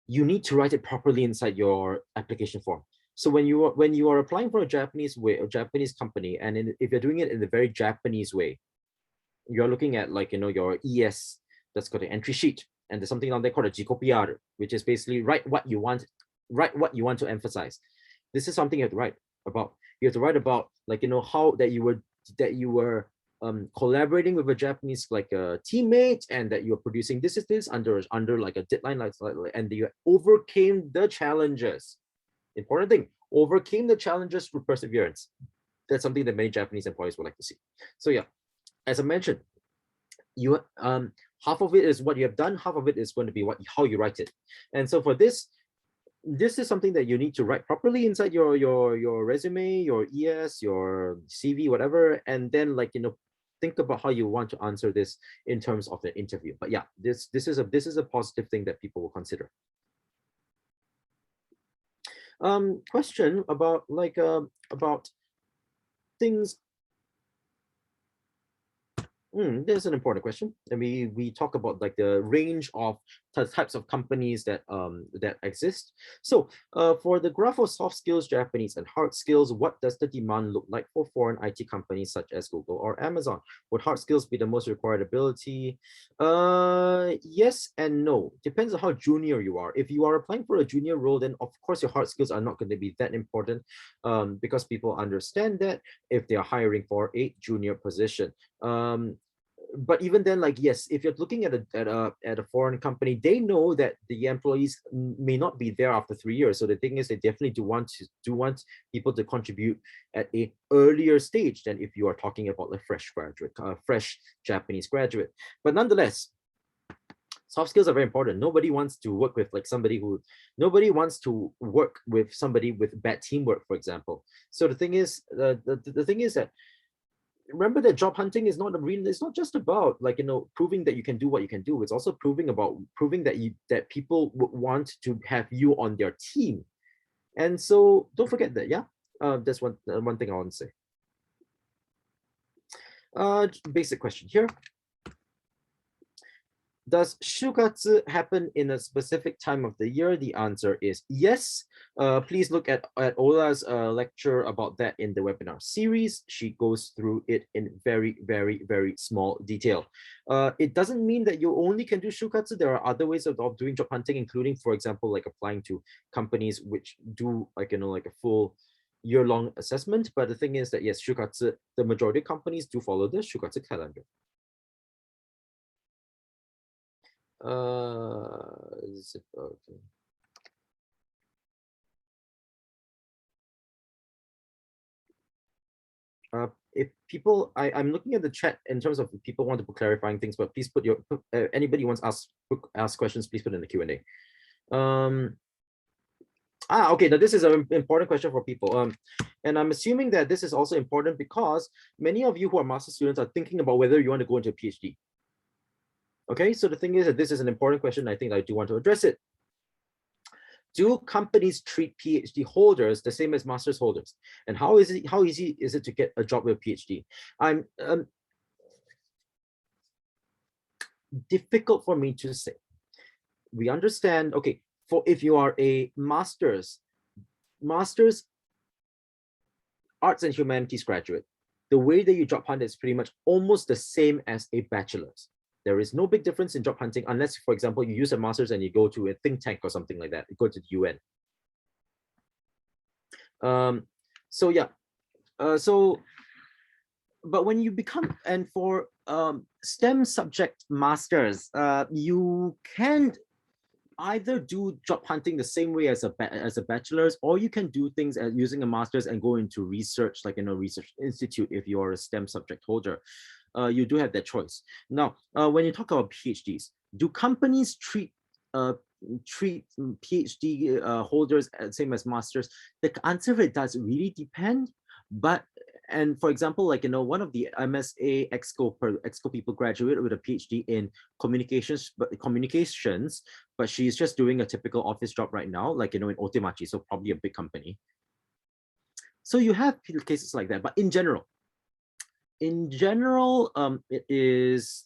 you need to write it properly inside your application form. So when you are applying for a Japanese company, and if you're doing it in a very Japanese way, you're looking at like, your ES, that's got an entry sheet, and there's something on there called a jikopiaru, which is basically write what you want to emphasize. This is something you have to write about. You have to write about like, how that you were collaborating with a Japanese like a teammate, and that you're producing this under like a deadline, and you overcame the challenges. Important thing, overcame the challenges through perseverance. That's something that many Japanese employees would like to see. So yeah, as I mentioned, you half of it is what you have done, half of it is going to be how you write it. And so for this is something that you need to write properly inside your resume, your ES, your CV, whatever, and then like, think about how you want to answer this in terms of the interview. But yeah, this is a positive thing that people will consider. Question about like about things. This is an important question. And we talk about like the range of types of companies that that exist. So for the graph of soft skills, Japanese, and hard skills, what does the demand look like for foreign IT companies such as Google or Amazon? Would hard skills be the most required ability? Yes and no. Depends on how junior you are. If you are applying for a junior role, then of course your hard skills are not going to be that important, because people understand that if they are hiring for a junior position. But even then, like, yes, if you're looking at a foreign company, they know that the employees may not be there after 3 years. So the thing is, they definitely do want people to contribute at a earlier stage than if you are talking about a fresh graduate, fresh Japanese graduate. But nonetheless, soft skills are very important. Nobody wants to work with like nobody wants to work with somebody with bad teamwork, for example. So the thing is, the thing is that, remember that job hunting is it's not just about like, proving that you can do what you can do. It's also proving that people would want to have you on their team. And so don't forget that. Yeah, that's one thing I want to say. Basic question here. Does Shukatsu happen in a specific time of the year? The answer is yes. Please look at Ola's lecture about that in the webinar series. She goes through it in very, very, very small detail. It doesn't mean that you only can do Shukatsu. There are other ways of doing job hunting, including, for example, like applying to companies which do like a full year-long assessment. But the thing is that yes, Shukatsu, the majority of companies do follow the Shukatsu calendar. Okay. If people, I'm looking at the chat in terms of people want to put clarifying things, but please put your anybody wants to ask questions, please put in the Q&A. Okay, now this is an important question for people. And I'm assuming that this is also important because many of you who are master students are thinking about whether you want to go into a PhD. Okay, so the thing is that this is an important question. I think I do want to address it. Do companies treat PhD holders the same as master's holders? And how easy is it to get a job with a PhD? I'm difficult for me to say. We understand, okay, for if you are a master's arts and humanities graduate, the way that you job hunt is pretty much almost the same as a bachelor's. There is no big difference in job hunting unless, for example, you use a master's and you go to a think tank or something like that. You go to the UN. So yeah, but when you become, and for STEM subject masters, you can either do job hunting the same way as a bachelor's, or you can do things as using a master's and go into research, like in a research institute if you are a STEM subject holder. You do have that choice. Now, when you talk about PhDs, do companies treat PhD holders the same as masters? The answer of it does really depend. But, and for example, like, one of the MSA Exco people graduated with a PhD in communications, but she's just doing a typical office job right now, like, in Otemachi, so probably a big company. So you have cases like that, but in general, it is,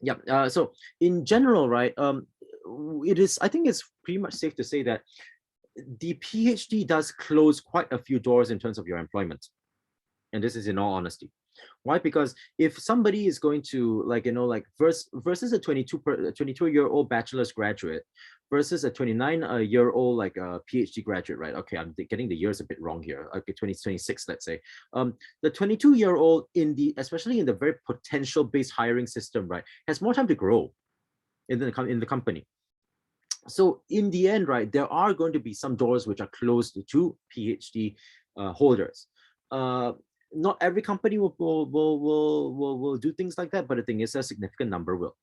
yeah. So in general, right, it is, I think it's pretty much safe to say that the PhD does close quite a few doors in terms of your employment. And this is in all honesty. Why? Because if somebody is going to, like, versus a 22-year-old bachelor's graduate versus a 29-year-old like a PhD graduate, right? Okay, I'm getting the years a bit wrong here. Okay, 2026, let's say. The 22-year-old especially in the very potential-based hiring system, right, has more time to grow in the company. So in the end, right, there are going to be some doors which are closed to PhD holders. Not every company will do things like that, but the thing is, a significant number will.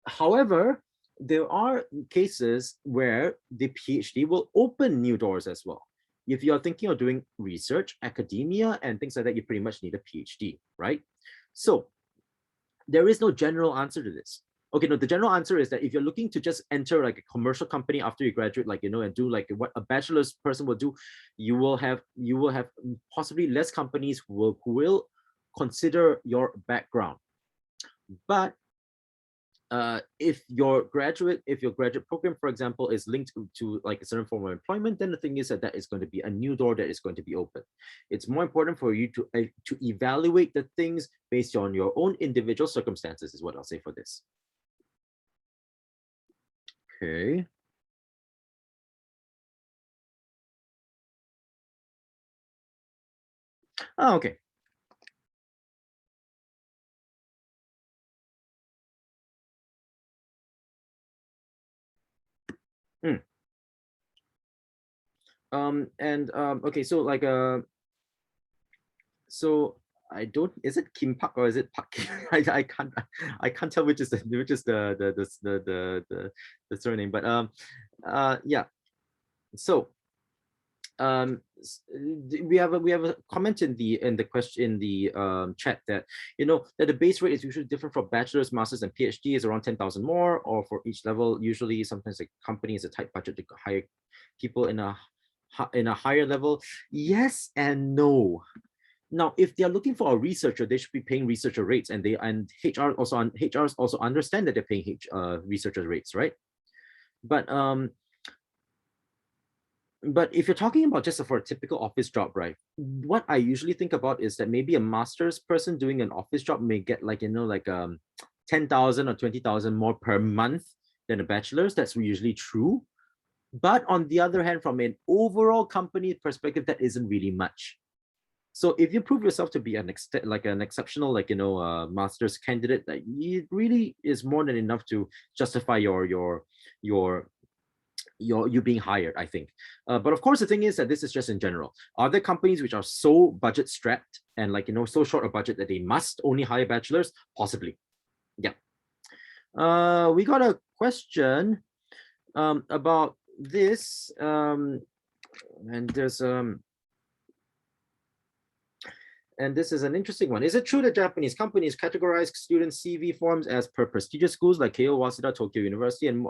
However, there are cases where the PhD will open new doors as well. If you're thinking of doing research, academia, and things like that, you pretty much need a PhD, right? So there is no general answer to this. Okay, no, the general answer is that if you're looking to just enter like a commercial company after you graduate, like, and do like what a bachelor's person will do, you will have possibly less companies who will consider your background. But if your graduate program, for example, is linked to like a certain form of employment, then the thing is that is going to be a new door that is going to be open. It's more important for you to evaluate the things based on your own individual circumstances, is what I'll say for this. Okay. Oh, okay. Okay, so like so I don't, is it Kim Park or is it Park? I can't tell which is the surname, but yeah. So we have a comment in the question in the chat that that the base rate is usually different for bachelor's, master's, and PhD is around 10,000 more, or for each level. Usually, sometimes the company has a tight budget to hire people in a higher level. Yes and no. Now, if they're looking for a researcher, they should be paying researcher rates, and HRs also understand that they're paying researcher rates, right? But if you're talking about just for a typical office job, right? What I usually think about is that maybe a master's person doing an office job may get 10,000 or 20,000 more per month than a bachelor's. That's usually true. But on the other hand, from an overall company perspective, that isn't really much. So if you prove yourself to be an exceptional master's candidate, that it really is more than enough to justify you being hired, I think. But of course, the thing is that this is just in general. Are there companies which are so budget strapped and so short of budget that they must only hire bachelors? Possibly. Yeah. We got a question about this, and there's and this is an interesting one. Is it true that Japanese companies categorize student CV forms as per prestigious schools like Keio, Waseda, Tokyo University, and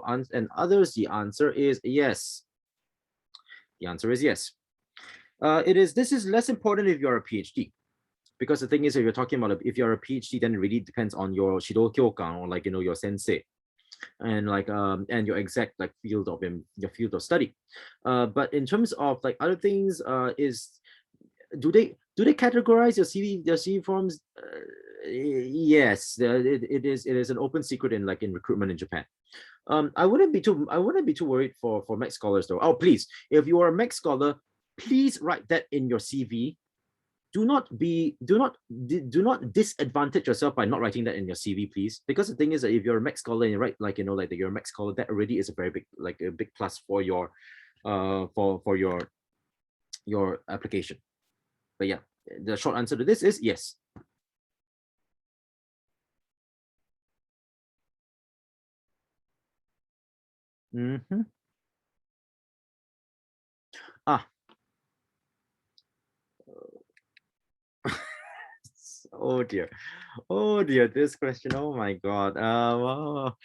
others? The answer is yes. The answer is yes. This is less important if you're a PhD. Because the thing is, if you're talking about if you're a PhD, then it really depends on your Shido Kyokan, or your sensei, and and your exact field of study. But in terms of other things, do they categorize your CV forms? Yes, it is an open secret in recruitment in Japan. I wouldn't be too worried for Mac scholars though. Oh, please, if you are a Mac scholar, please write that in your CV. Do not disadvantage yourself by not writing that in your CV, please. Because the thing is that if you're a Mac scholar and you write you're a Mac scholar, that already is a very big a big plus for your your application. But yeah, the short answer to this is yes. Mm-hmm. Oh dear, this question. Oh my god. How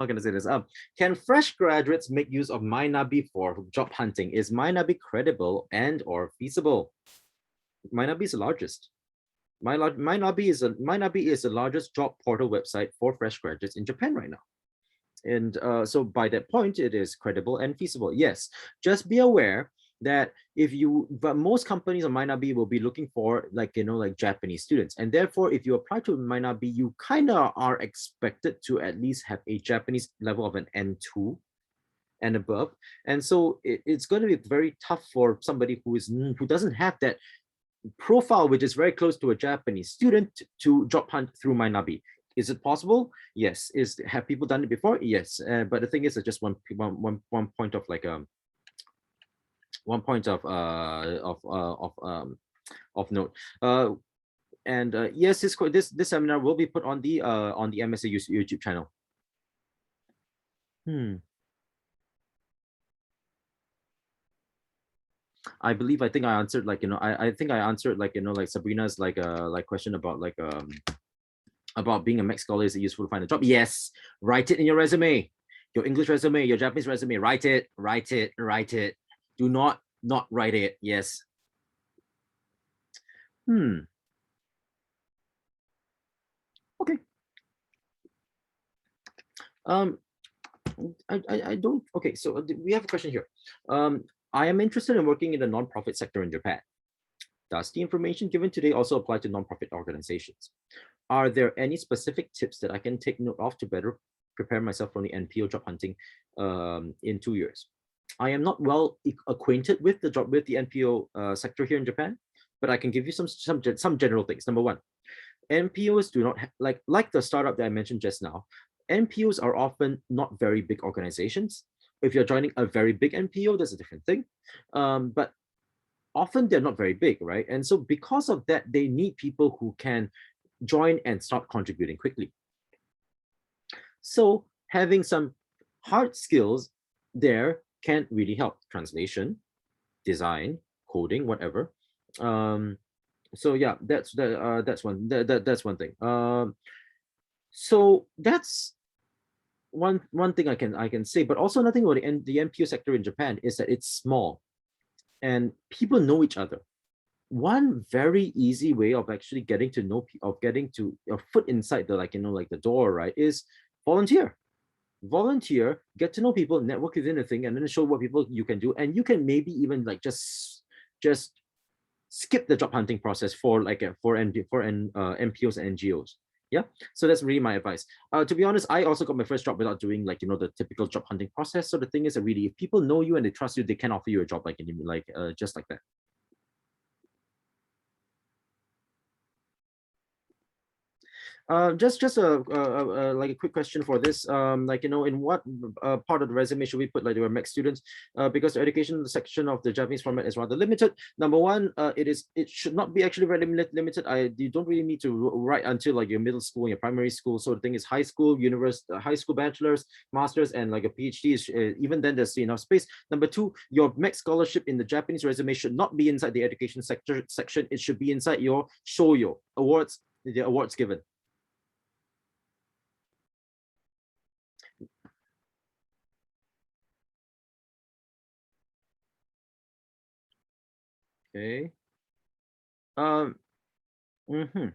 can I say this? Can fresh graduates make use of MyNabi for job hunting? Is MyNabi credible and or feasible? MyNabi is the largest. MyNabi is the largest job portal website for fresh graduates in Japan right now. And so by that point, it is credible and feasible. Yes, just be aware that but most companies on MyNabi will be looking for Japanese students, and therefore if you apply to MyNabi, you kind of are expected to at least have a Japanese level of an N2 and above. And so it's going to be very tough for somebody who doesn't have that profile, which is very close to a Japanese student, to job hunt through MyNabi. Is it possible? Yes. Have people done it before? Yes. But the thing is, it's just one point of one point of note. And yes, this seminar will be put on the MSA YouTube channel. I think I answered I think I answered Sabrina's question about being a Mac scholar. Is it useful to find a job? Yes. Write it in your resume, your English resume, your Japanese resume. Write it. Do not write it. Yes. Okay. I don't. Okay, so we have a question here. I am interested in working in the nonprofit sector in Japan. Does the information given today also apply to nonprofit organizations? Are there any specific tips that I can take note of to better prepare myself for the NPO job hunting in 2 years? I am not well acquainted with the NPO sector here in Japan, but I can give you some general things. Number one, NPOs do not like the startup that I mentioned just now. NPOs are often not very big organizations. If you're joining a very big NPO, that's a different thing. But often they're not very big, right? And so because of that, they need people who can join and start contributing quickly. So having some hard skills there can really help. Translation, design, coding, whatever. So yeah, that's one thing. So that's one thing I can say. But also another thing about the NPO sector in Japan is that it's small and people know each other. one very easy way of actually getting to know, of getting to your foot inside the, like, like the door, right, is volunteer, get to know people, network within a thing, and then show what people you can do. And you can maybe even like just skip the job hunting process for like MPOs and NGOs. Yeah, so that's really my advice. To be honest, I also got my first job without doing like the typical job hunting process. So the thing is that really, if people know you and they trust you, they can offer you a job just like that. Just like a quick question for this. In what part of the resume should we put like your MEC students? Because the education section of the Japanese format is rather limited. Number one, it should not be actually very limited. You don't really need to write until like your middle school and your primary school. So the thing is, high school, university, high school bachelor's, master's, and like a PhD is even then there's enough space. Number two, your MEC scholarship in the Japanese resume should not be inside the education sector section. It should be inside your shoyo awards, the awards given. Okay. Mhm.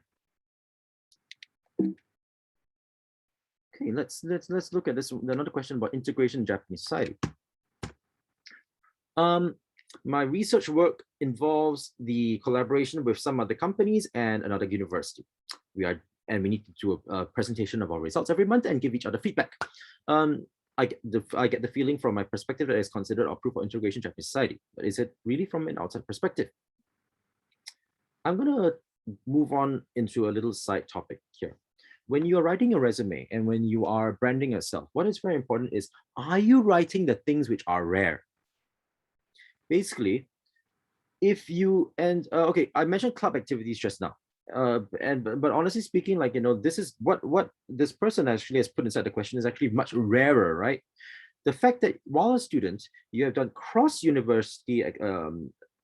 Okay, let's look at this. Another question about integration in Japanese society. My research work involves the collaboration with some other companies and another university. We need to do a presentation of our results every month and give each other feedback. I get the feeling from my perspective that it's considered a proof of integration in Japanese society, but is it really from an outside perspective? I'm gonna move on into a little side topic here. When you are writing a resume and when you are branding yourself, what is very important is, are you writing the things which are rare? Basically, if you, and okay, I mentioned club activities just now. But honestly speaking, this is what this person actually has put inside the question is actually much rarer, right? The fact that while a student, you have done cross-university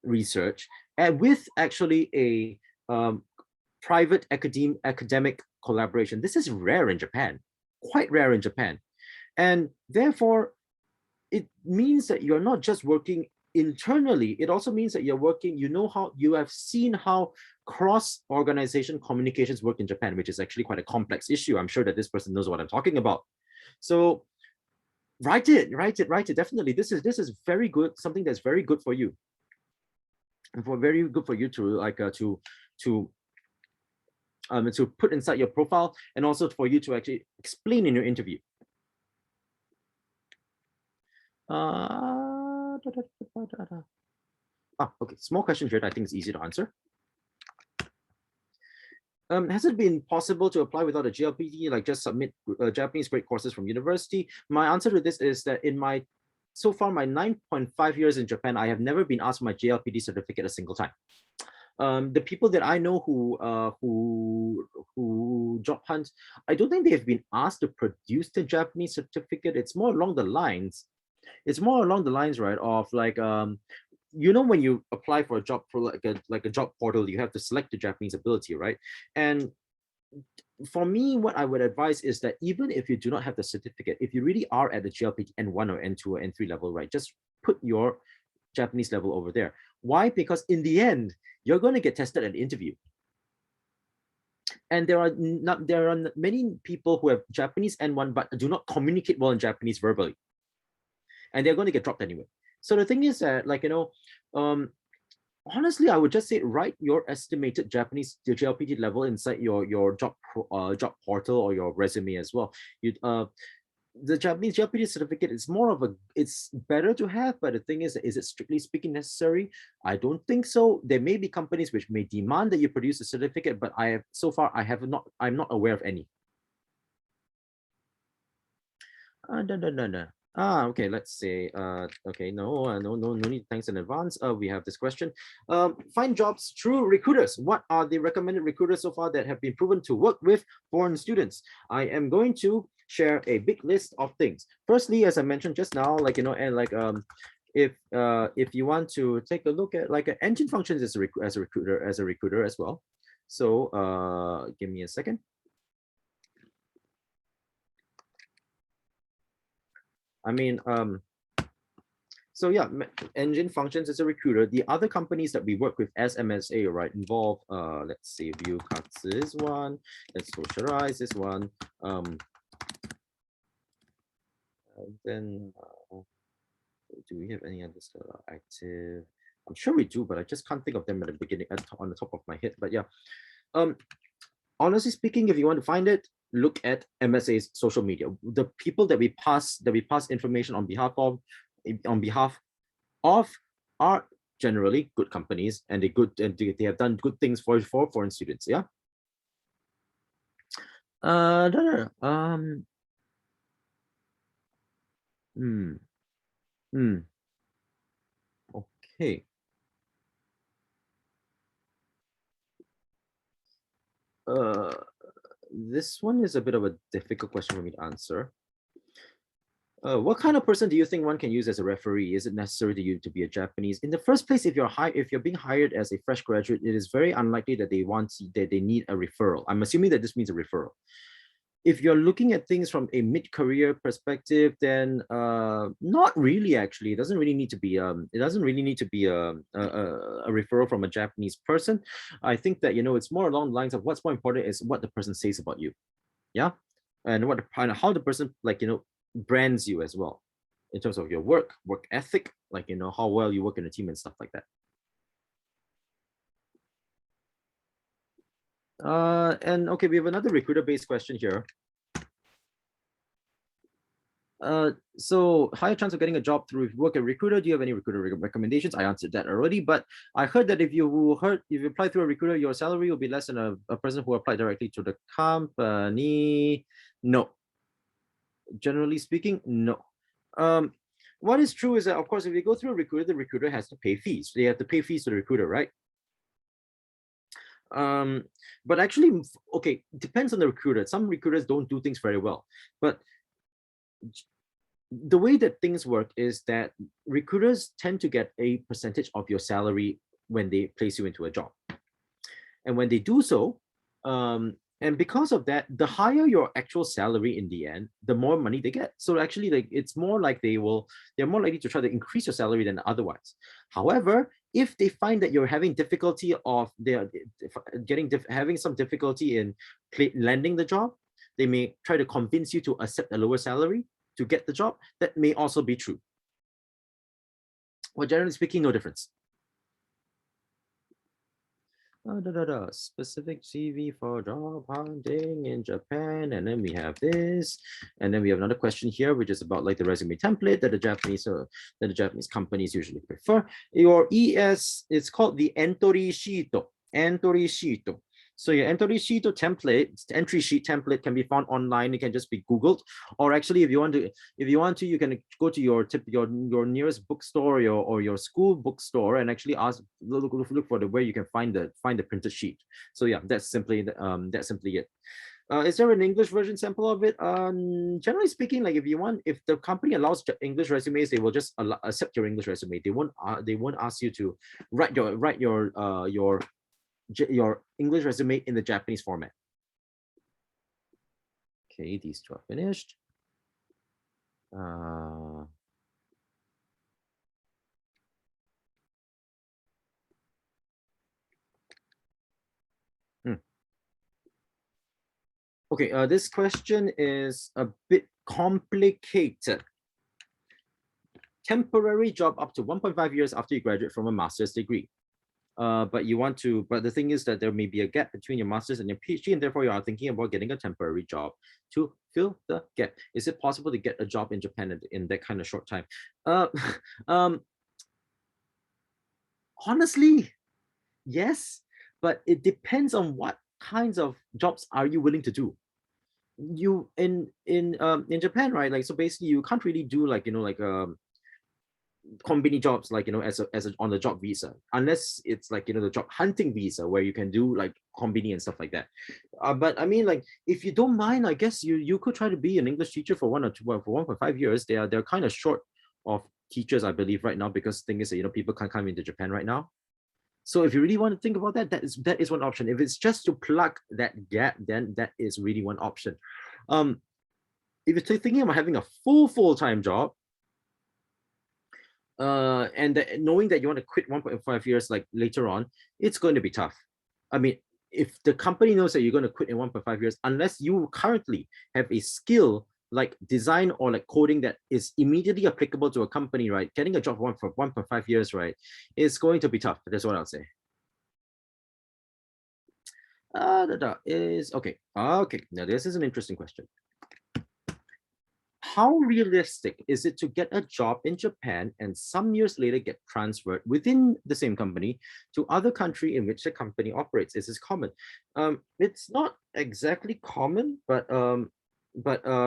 research and with actually a private academic collaboration. This is rare in Japan, quite rare in Japan. And therefore, it means that you're not just working internally, it also means that you're working, you have seen how cross-organization communications work in Japan, which is actually quite a complex issue. I'm sure that this person knows what I'm talking about. So write it. Definitely. This is very good, something that's very good for you. And very good for you to to put inside your profile, and also for you to actually explain in your interview. Okay, small question here that I think is easy to answer. Has it been possible to apply without a GLPD, like just submit Japanese grade courses from university? My answer to this is that so far my 9.5 years in Japan, I have never been asked for my GLPD certificate a single time. The people that I know who job hunt, I don't think they have been asked to produce the Japanese certificate. It's more along the lines, right, of like when you apply for a job for like a job portal, you have to select the Japanese ability, right? And for me, what I would advise is that even if you do not have the certificate, if you really are at the GLPT N1 or N2 or N3 level, right, just put your Japanese level over there. Why? Because in the end, you're going to get tested at the interview. And there are many people who have Japanese N1 but do not communicate well in Japanese verbally. And they're going to get dropped anyway. So the thing is that, honestly, I would just say write your estimated Japanese JLPT level inside your job portal or your resume as well. The Japanese JLPT certificate is it's better to have, but the thing is it strictly speaking necessary? I don't think so. There may be companies which may demand that you produce a certificate, but I'm not aware of any. Okay, let's say, okay, no need, thanks in advance. We have this question. Find jobs through recruiters. What are the recommended recruiters so far that have been proven to work with foreign students? I am going to share a big list of things. Firstly, as I mentioned just now, if you want to take a look at Engine Functions as a recruiter as well. So give me a second. I mean, So yeah, Engine functions as a recruiter. The other companies that we work with as MSA, right, involve let's see, Shukatsu is one, let's socialize is one. Then do we have any others that are active? I'm sure we do, but I just can't think of them at the beginning on the top of my head. But yeah, honestly speaking, if you want to find it, look at MSA's social media. The people that we pass information on behalf of are generally good companies, and they have done good things for foreign students. Yeah. Okay. This one is a bit of a difficult question for me to answer. What kind of person do you think one can use as a referee? Is it necessary to you to be a Japanese? In the first place, if you're being hired as a fresh graduate, it is very unlikely that they need a referral. I'm assuming that this means a referral. If you're looking at things from a mid-career perspective, then not really. Actually, it doesn't really need to be a referral from a Japanese person. I think that it's more along the lines of what's more important is what the person says about you, yeah, and how the person brands you as well, in terms of your work ethic, how well you work in a team and stuff like that. And okay, we have another recruiter-based question here. So higher chance of getting a job through work at recruiter. Do you have any recruiter recommendations? I answered that already, but I heard that if you apply through a recruiter, your salary will be less than a person who applied directly to the company. No. Generally speaking, no. What is true is that, of course, if you go through a recruiter, the recruiter has to pay fees. They have to pay fees to the recruiter, right? But actually, okay, depends on the recruiter. Some recruiters don't do things very well, but the way that things work is that recruiters tend to get a percentage of your salary when they place you into a job. And when they do so, and because of that, the higher your actual salary in the end, the more money they get. So actually, it's more like they're more likely to try to increase your salary than otherwise. However, if they find that you're having difficulty having some difficulty in landing the job, they may try to convince you to accept a lower salary to get the job. That may also be true. Well, generally speaking, no difference. Specific CV for job hunting in Japan, and then we have this, and then we have another question here, which is about the resume template that the Japanese companies usually prefer. Your ES, it's called the entry sheet. So your entry sheet template can be found online. It can just be Googled, or actually, if you want to, you can go to your nearest bookstore or your school bookstore and actually look for where you can find the printed sheet. So yeah, that's simply it. Is there an English version sample of it? Generally speaking, if the company allows English resumes, they will just accept your English resume. They won't ask you to write your English resume in the Japanese format. Okay, these two are finished. Okay, this question is a bit complicated. Temporary job up to 1.5 years after you graduate from a master's degree. But the thing is that there may be a gap between your master's and your PhD, and therefore you are thinking about getting a temporary job to fill the gap. Is it possible to get a job in Japan in that kind of short time? Honestly, yes, but it depends on what kinds of jobs are you willing to do. You in Japan, right? So basically, you can't really do combini jobs as a on the job visa, unless it's the job hunting visa where you can do combini and stuff like that. But I mean, if you don't mind, I guess you could try to be an English teacher for 1.5 years. They're kind of short of teachers, I believe, right now, because the thing is that people can't come into Japan right now. So if you really want to think about that, that is one option. If it's just to plug that gap, then that is really one option. If you're thinking about having a full-time job, and knowing that you want to quit 1.5 years like later on, it's going to be tough. I mean, if the company knows that you're going to quit in 1.5 years, unless you currently have a skill like design or like coding that is immediately applicable to a company, right? Getting a job for 1.5 years, right, is going to be tough. That's what I'll say. Is okay. Okay, now this is an interesting question. How realistic is it to get a job in Japan and some years later get transferred within the same company to other country in which the company operates? Is this common? It's not exactly common, but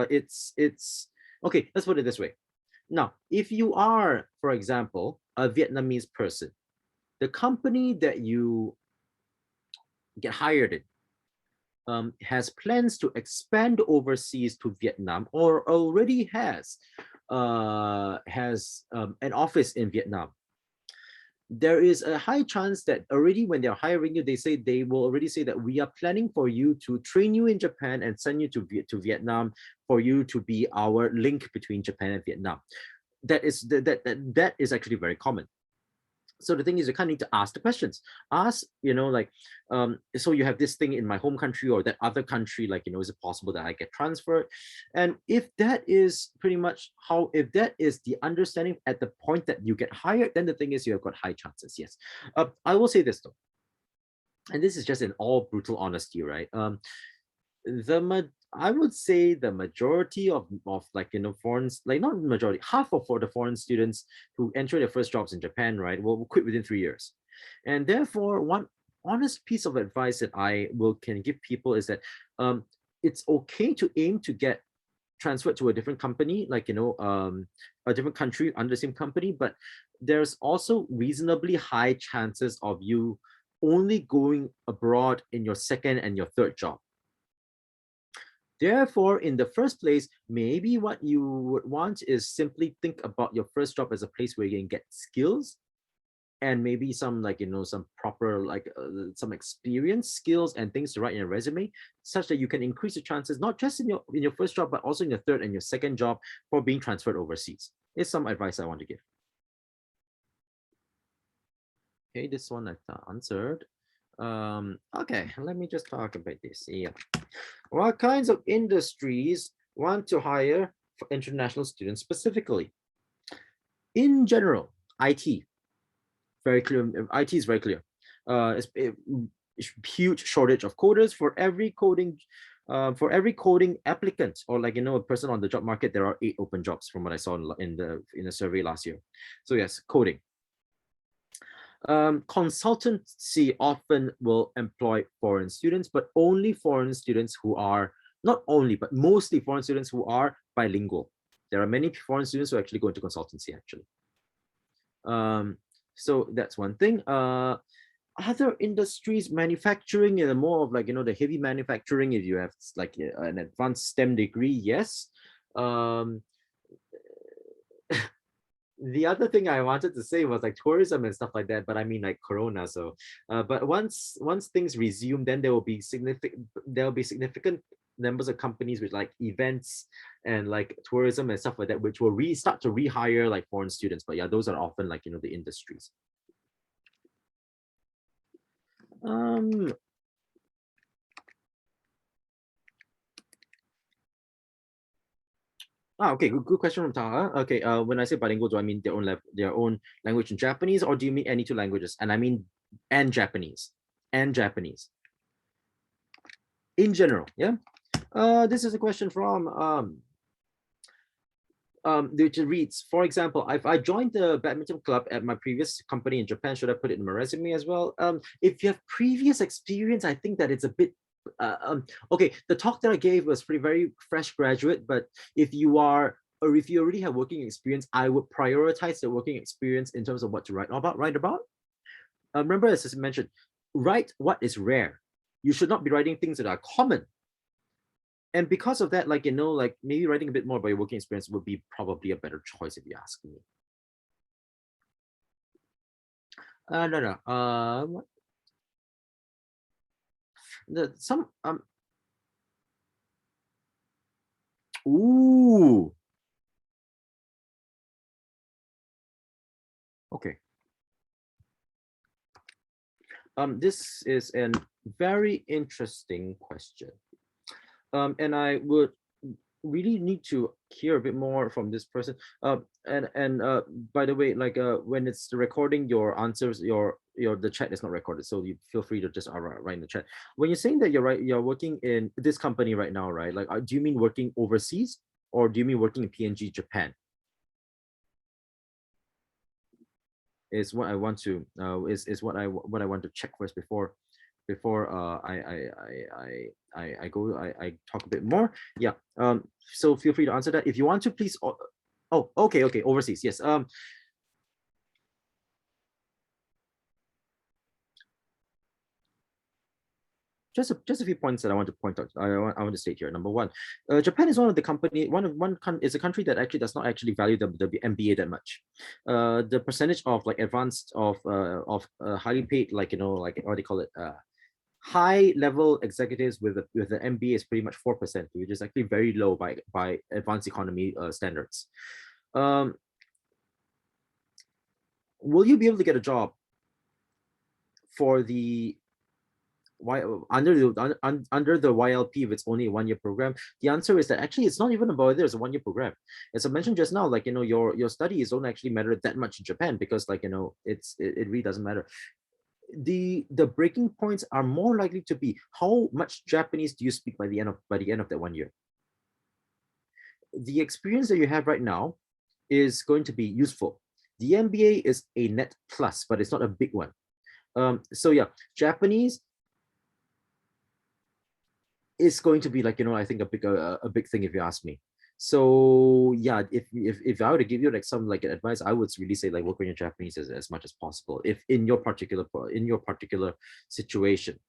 it's okay. Let's put it this way. Now, if you are, for example, a Vietnamese person, the company that you get hired in has plans to expand overseas to Vietnam, or already has an office in Vietnam, there is a high chance that already when they're hiring you, they will already say that we are planning for you to train you in Japan and send you to Vietnam for you to be our link between Japan and Vietnam. That is actually very common. So the thing is, you kind of need to ask the questions. Ask, like, so you have this thing in my home country or that other country, like, is it possible that I get transferred? And if that is pretty much if that is the understanding at the point that you get hired, then the thing is you have got high chances, yes. I will say this though, and this is just in all brutal honesty, right? I would say the majority of like, foreign, like not majority, half of the foreign students who enter their first jobs in Japan, right, will quit within 3 years. And therefore, one honest piece of advice that I can give people is that it's okay to aim to get transferred to a different company, like, a different country under the same company, but there's also reasonably high chances of you only going abroad in your second and your third job. Therefore, in the first place, maybe what you would want is simply think about your first job as a place where you can get skills and maybe some, like, some proper, like, some experience, skills and things to write in your resume, such that you can increase the chances, not just in your first job, but also in your third and your second job for being transferred overseas. Is some advice I want to give. Okay, this one I've answered. Okay, let me just talk about this. Yeah. What kinds of industries want to hire for international students specifically? In general, IT, very clear. IT is very clear. It's huge shortage of coders for every coding applicant, or, like, a person on the job market. There are 8 open jobs from what I saw in the survey last year. So yes, coding. Consultancy often will employ foreign students, but only foreign students who are, not only, but mostly foreign students who are bilingual. There are many foreign students who actually go into consultancy, actually. So that's one thing. Other industries, manufacturing, and more of, like, the heavy manufacturing, if you have like an advanced STEM degree, yes. The other thing I wanted to say was like tourism and stuff like that, but I mean, like, Corona. So, but once things resume, then there will be significant numbers of companies with, like, events and, like, tourism and stuff like that, which will start to rehire, like, foreign students. But yeah, those are often, like, the industries. Okay, good question from Taha. Okay, when I say bilingual, do I mean their own language in Japanese, or do you mean any 2 languages? And I mean Japanese. In general, yeah. This is a question from which reads, for example, if I joined the badminton club at my previous company in Japan, should I put it in my resume as well? If you have previous experience, I think that it's a bit okay. The talk that I gave was pretty very fresh graduate, but if you already have working experience, I would prioritize the working experience in terms of what to write about. Remember, as I mentioned, write what is rare. You should not be writing things that are common. And because of that, like, like, maybe writing a bit more about your working experience would be probably a better choice, if you ask me. No. Ooh. Okay. This is a very interesting question. And I would really need to hear a bit more from this person. And by the way, like when it's the recording, your answers, the chat is not recorded, so you feel free to just write in the chat. When you're saying that you're working in this company right now, right? Like, do you mean working overseas, or do you mean working in PNG Japan? Is what I want to is what I want to check first before I talk a bit more. Yeah. So feel free to answer that if you want to, please. Oh, okay, overseas, yes. Just a few points that I want to point out. I want to state here. Number one, Japan is one of the company. Is a country that actually does not actually value the MBA that much. The percentage of like advanced of highly paid, like, like what do you call it, high level executives with the MBA is pretty much 4%, which is actually very low by advanced economy standards. Will you be able to get a job for the under the YLP if it's only a 1-year program? The answer is that actually it's not even about whether it's a 1-year program. As I mentioned just now, like, your studies don't actually matter that much in Japan, because, like, it really doesn't matter. The breaking points are more likely to be how much Japanese do you speak by the end of that 1 year. The experience that you have right now is going to be useful. The MBA is a net plus, but it's not a big one. So yeah, Japanese is going to be, like, I think a big thing, if you ask me. So yeah, if I were to give you like some like advice, I would really say like work on your Japanese as much as possible, if in your particular situation.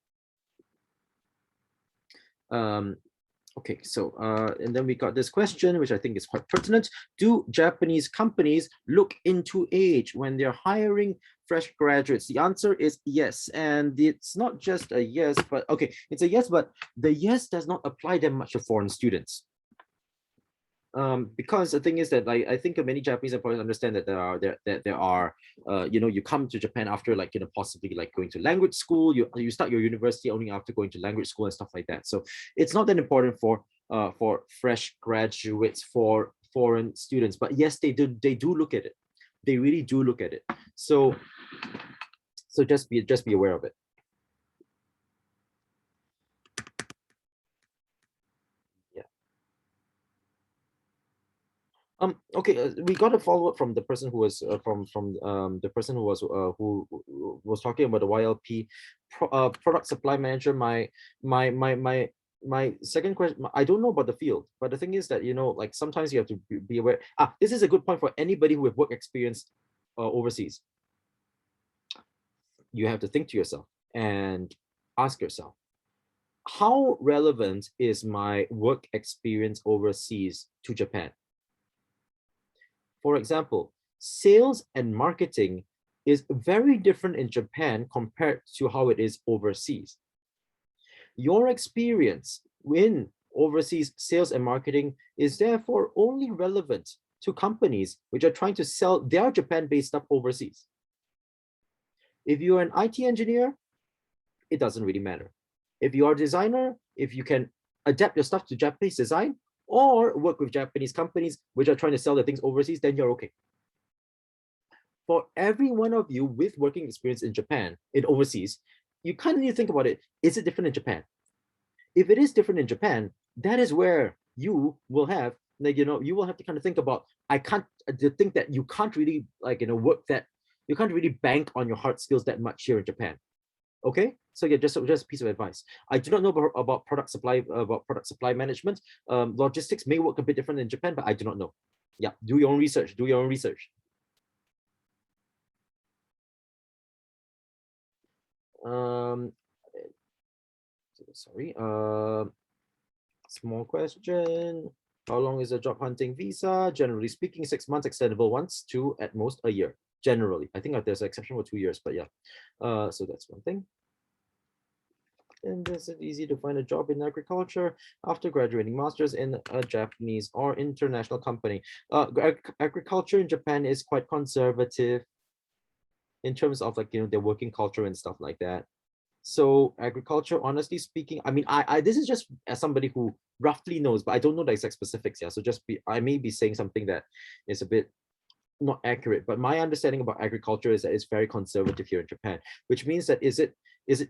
Okay, so and then we got this question, which I think is quite pertinent. Do Japanese companies look into age when they're hiring fresh graduates? The answer is yes. And it's not just a yes, but okay, it's a yes, but the yes does not apply that much to foreign students. Because the thing is that, like, I think many Japanese employers understand that there are you come to Japan after, like, possibly like going to language school. You start your university only after going to language school and stuff like that. So it's not that important for fresh graduates, for foreign students. But yes, they do look at it. They really do look at it. So just be aware of it. Okay, we got a follow-up from the person who was the person who was talking about the YLP product supply manager. My second question, I don't know about the field, but the thing is that, like, sometimes you have to be aware. This is a good point for anybody who have work experience overseas. You have to think to yourself and ask yourself, how relevant is my work experience overseas to Japan? For example, sales and marketing is very different in Japan compared to how it is overseas. Your experience in overseas sales and marketing is therefore only relevant to companies which are trying to sell their Japan-based stuff overseas. If you're an IT engineer, it doesn't really matter. If you are a designer, if you can adapt your stuff to Japanese design, or work with Japanese companies which are trying to sell their things overseas, then you're okay. For every one of you with working experience in Japan, in overseas, you kind of need to think about it. Is it different in Japan? If it is different in Japan, that is where you will have, like, you will have to kind of think about, think that you can't really, like, work that, you can't really bank on your hard skills that much here in Japan. Okay, so yeah, just a piece of advice. I do not know about product supply management. Logistics may work a bit different in Japan, but I do not know. Yeah, do your own research. Sorry. Small question. How long is a job hunting visa? Generally speaking, 6 months, extendable once to at most a year. Generally, I think there's an exception for 2 years, but yeah. So that's one thing. And is it easy to find a job in agriculture after graduating master's in a Japanese or international company? Agriculture in Japan is quite conservative. in terms of like, their working culture and stuff like that. So agriculture, honestly speaking, I mean, I this is just as somebody who roughly knows, but I don't know the exact specifics. Yeah, so I may be saying something that is a bit not accurate, but my understanding about agriculture is that it's very conservative here in Japan, which means that is it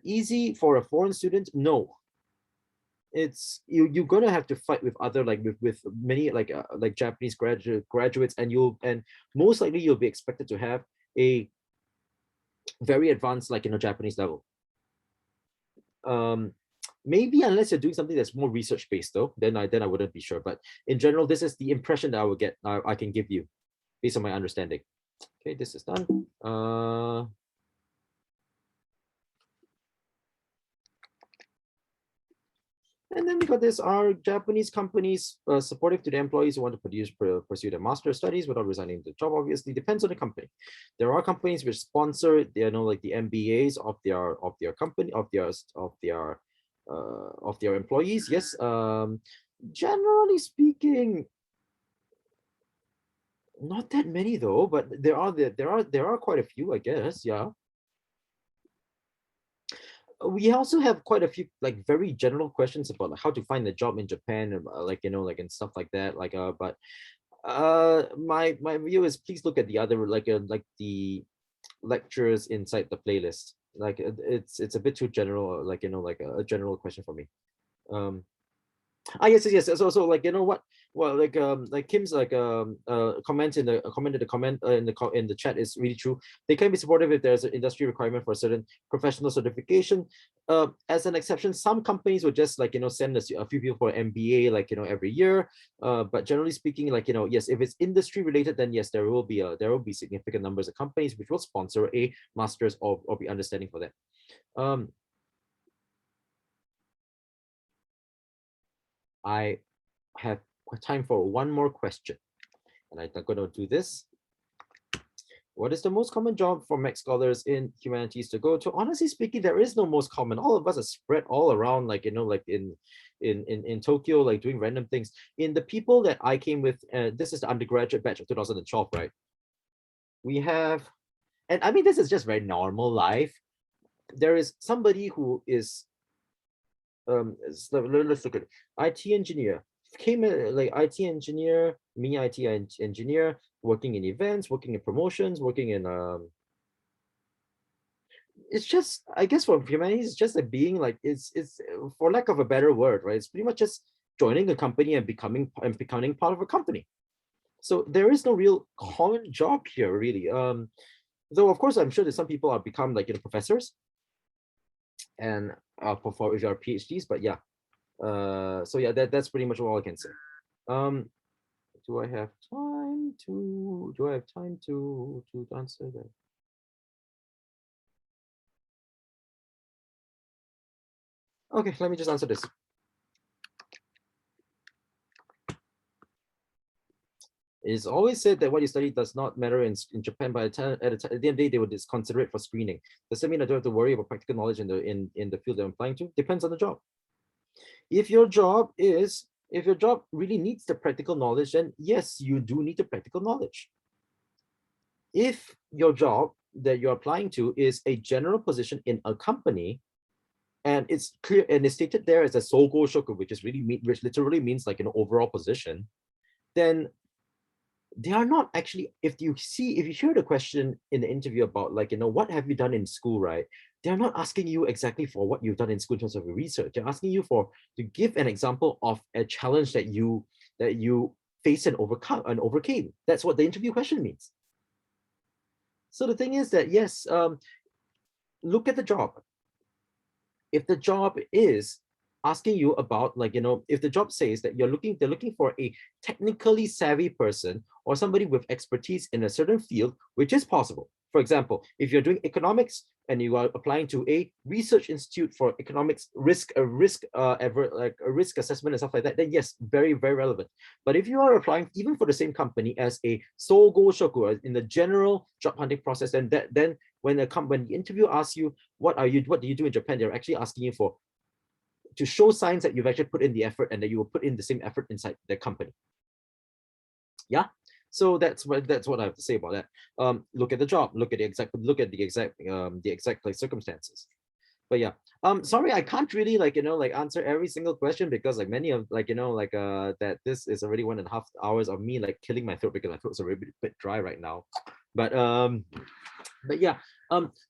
easy for a foreign student? No. It's you're gonna have to fight with other like with many like Japanese graduates, and most likely you'll be expected to have a very advanced like Japanese level. Maybe unless you're doing something that's more research based though, then I wouldn't be sure. But in general, this is the impression that I will get. I can give you based on my understanding. Okay, this is done. And then we got this: are Japanese companies supportive to the employees who want to pursue their master's studies without resigning the job? Obviously, depends on the company. There are companies which sponsor, like the MBAs of their company of their employees. Yes. Generally speaking, not that many though, but there are quite a few, I guess. Yeah. We also have quite a few like very general questions about like how to find a job in Japan, and and stuff like that. But my view is please look at the other like the lectures inside the playlist. Like it's a bit too general, like like a general question for me. Yes. So like what? Well, like Kim's comment in the chat is really true. They can be supportive if there's an industry requirement for a certain professional certification. As an exception, some companies would just send us a few people for MBA every year. But generally speaking, yes, if it's industry related, then yes, there will be significant numbers of companies which will sponsor a master's or be understanding for that. I have time for one more question, and I'm going to do this. What is the most common job for Mac scholars in humanities to go to? Honestly speaking, there is no most common. All of us are spread all around, like in Tokyo, like doing random things. In the people that I came with, this is the undergraduate batch of 2012, right? We have, and I mean, this is just very normal life. There is somebody who is let's look at it. IT engineer came in, like IT engineer, me IT engineer, working in events, working in promotions, working in it's just, I guess for humanities, it's just like being like it's for lack of a better word, right? It's pretty much just joining a company and becoming part of a company. So there is no real common job here, really. Though of course I'm sure that some people are become like professors and for if you are PhDs, but yeah. So yeah, that's pretty much all I can say. Do I have time to answer that? Okay, let me just answer this. It's always said that what you study does not matter in Japan, but at the end of the day, they would just consider it for screening. Does that mean I don't have to worry about practical knowledge in the field that I'm applying to? Depends on the job. If your job really needs the practical knowledge, then yes, you do need the practical knowledge. If your job that you're applying to is a general position in a company, and it's clear and it's stated there as a sogo shoku, which literally means like an overall position, then they are not actually, if you hear the question in the interview about like what have you done in school, right? They're not asking you exactly for what you've done in school in terms of your research. They're asking you to give an example of a challenge that you faced and overcame. That's what the interview question means. So the thing is that yes, look at the job. If the job is asking you about if the job says that they're looking for a technically savvy person or somebody with expertise in a certain field, which is possible. For example, if you're doing economics and you are applying to a research institute for economics risk assessment and stuff like that, then yes, very, very relevant. But if you are applying even for the same company as a sogo shoku in the general job hunting process, then when the interview asks you what do you do in Japan, they're actually asking you to show signs that you've actually put in the effort and that you will put in the same effort inside the company. Yeah. So that's what I have to say about that. Look at the job, look at the exact like circumstances. But yeah, sorry, I can't really like answer every single question, because like many of that this is already 1.5 hours of me like killing my throat, because my throat's already a bit dry right now. But yeah,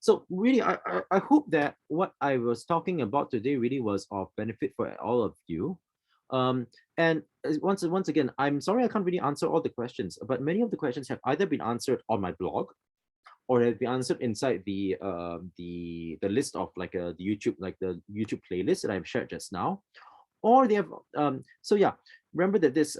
so really I hope that what I was talking about today really was of benefit for all of you. And once again, I'm sorry I can't really answer all the questions, but many of the questions have either been answered on my blog, or have been answered inside the list of like the YouTube playlist that I've shared just now, or they have so yeah, remember that this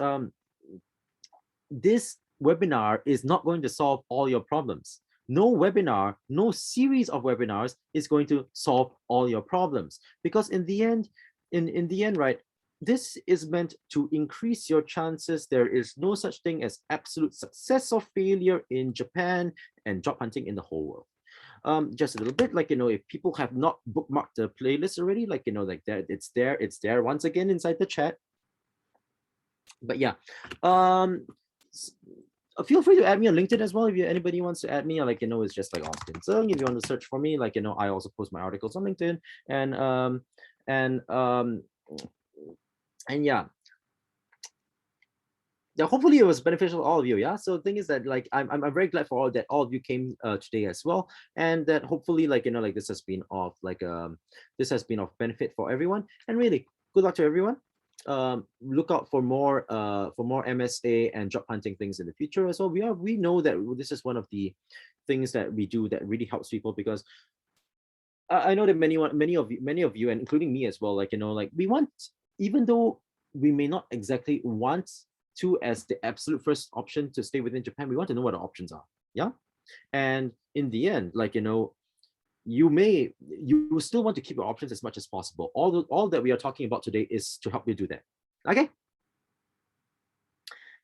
webinar is not going to solve all your problems. No webinar, no series of webinars is going to solve all your problems, because in the end, in the end, right, this is meant to increase your chances. There is no such thing as absolute success or failure in Japan and job hunting in the whole world. Just a little bit, like, if people have not bookmarked the playlist already, like, like that, it's there once again inside the chat. But yeah, feel free to add me on LinkedIn as well if anybody wants to add me. Or like, it's just like Austin Zeng. If you want to search for me, like, I also post my articles on LinkedIn, and yeah, hopefully it was beneficial to all of you. Yeah, so the thing is that like I'm very glad for all of you came today as well, and that hopefully like like this has been of benefit for everyone. And really, good luck to everyone. Look out for more MSA and job hunting things in the future as well. We know that this is one of the things that we do that really helps people, because I know that many of you, and including me as well, like, like we want, even though we may not exactly want to as the absolute first option to stay within Japan, we want to know what the options are. Yeah. And in the end, like, you still want to keep your options as much as possible. All that we are talking about today is to help you do that. Okay.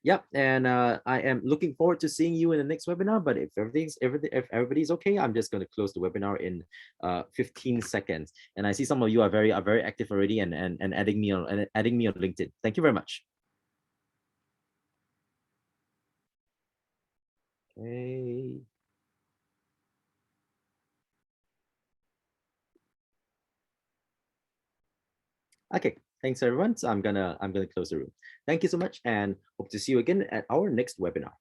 Yep, and I am looking forward to seeing you in the next webinar. But if everybody's okay, I'm just going to close the webinar in 15 seconds. And I see some of you are very active already, and adding me on LinkedIn. Thank you very much. Okay. Okay. Thanks everyone. So I'm gonna close the room. Thank you so much, and hope to see you again at our next webinar.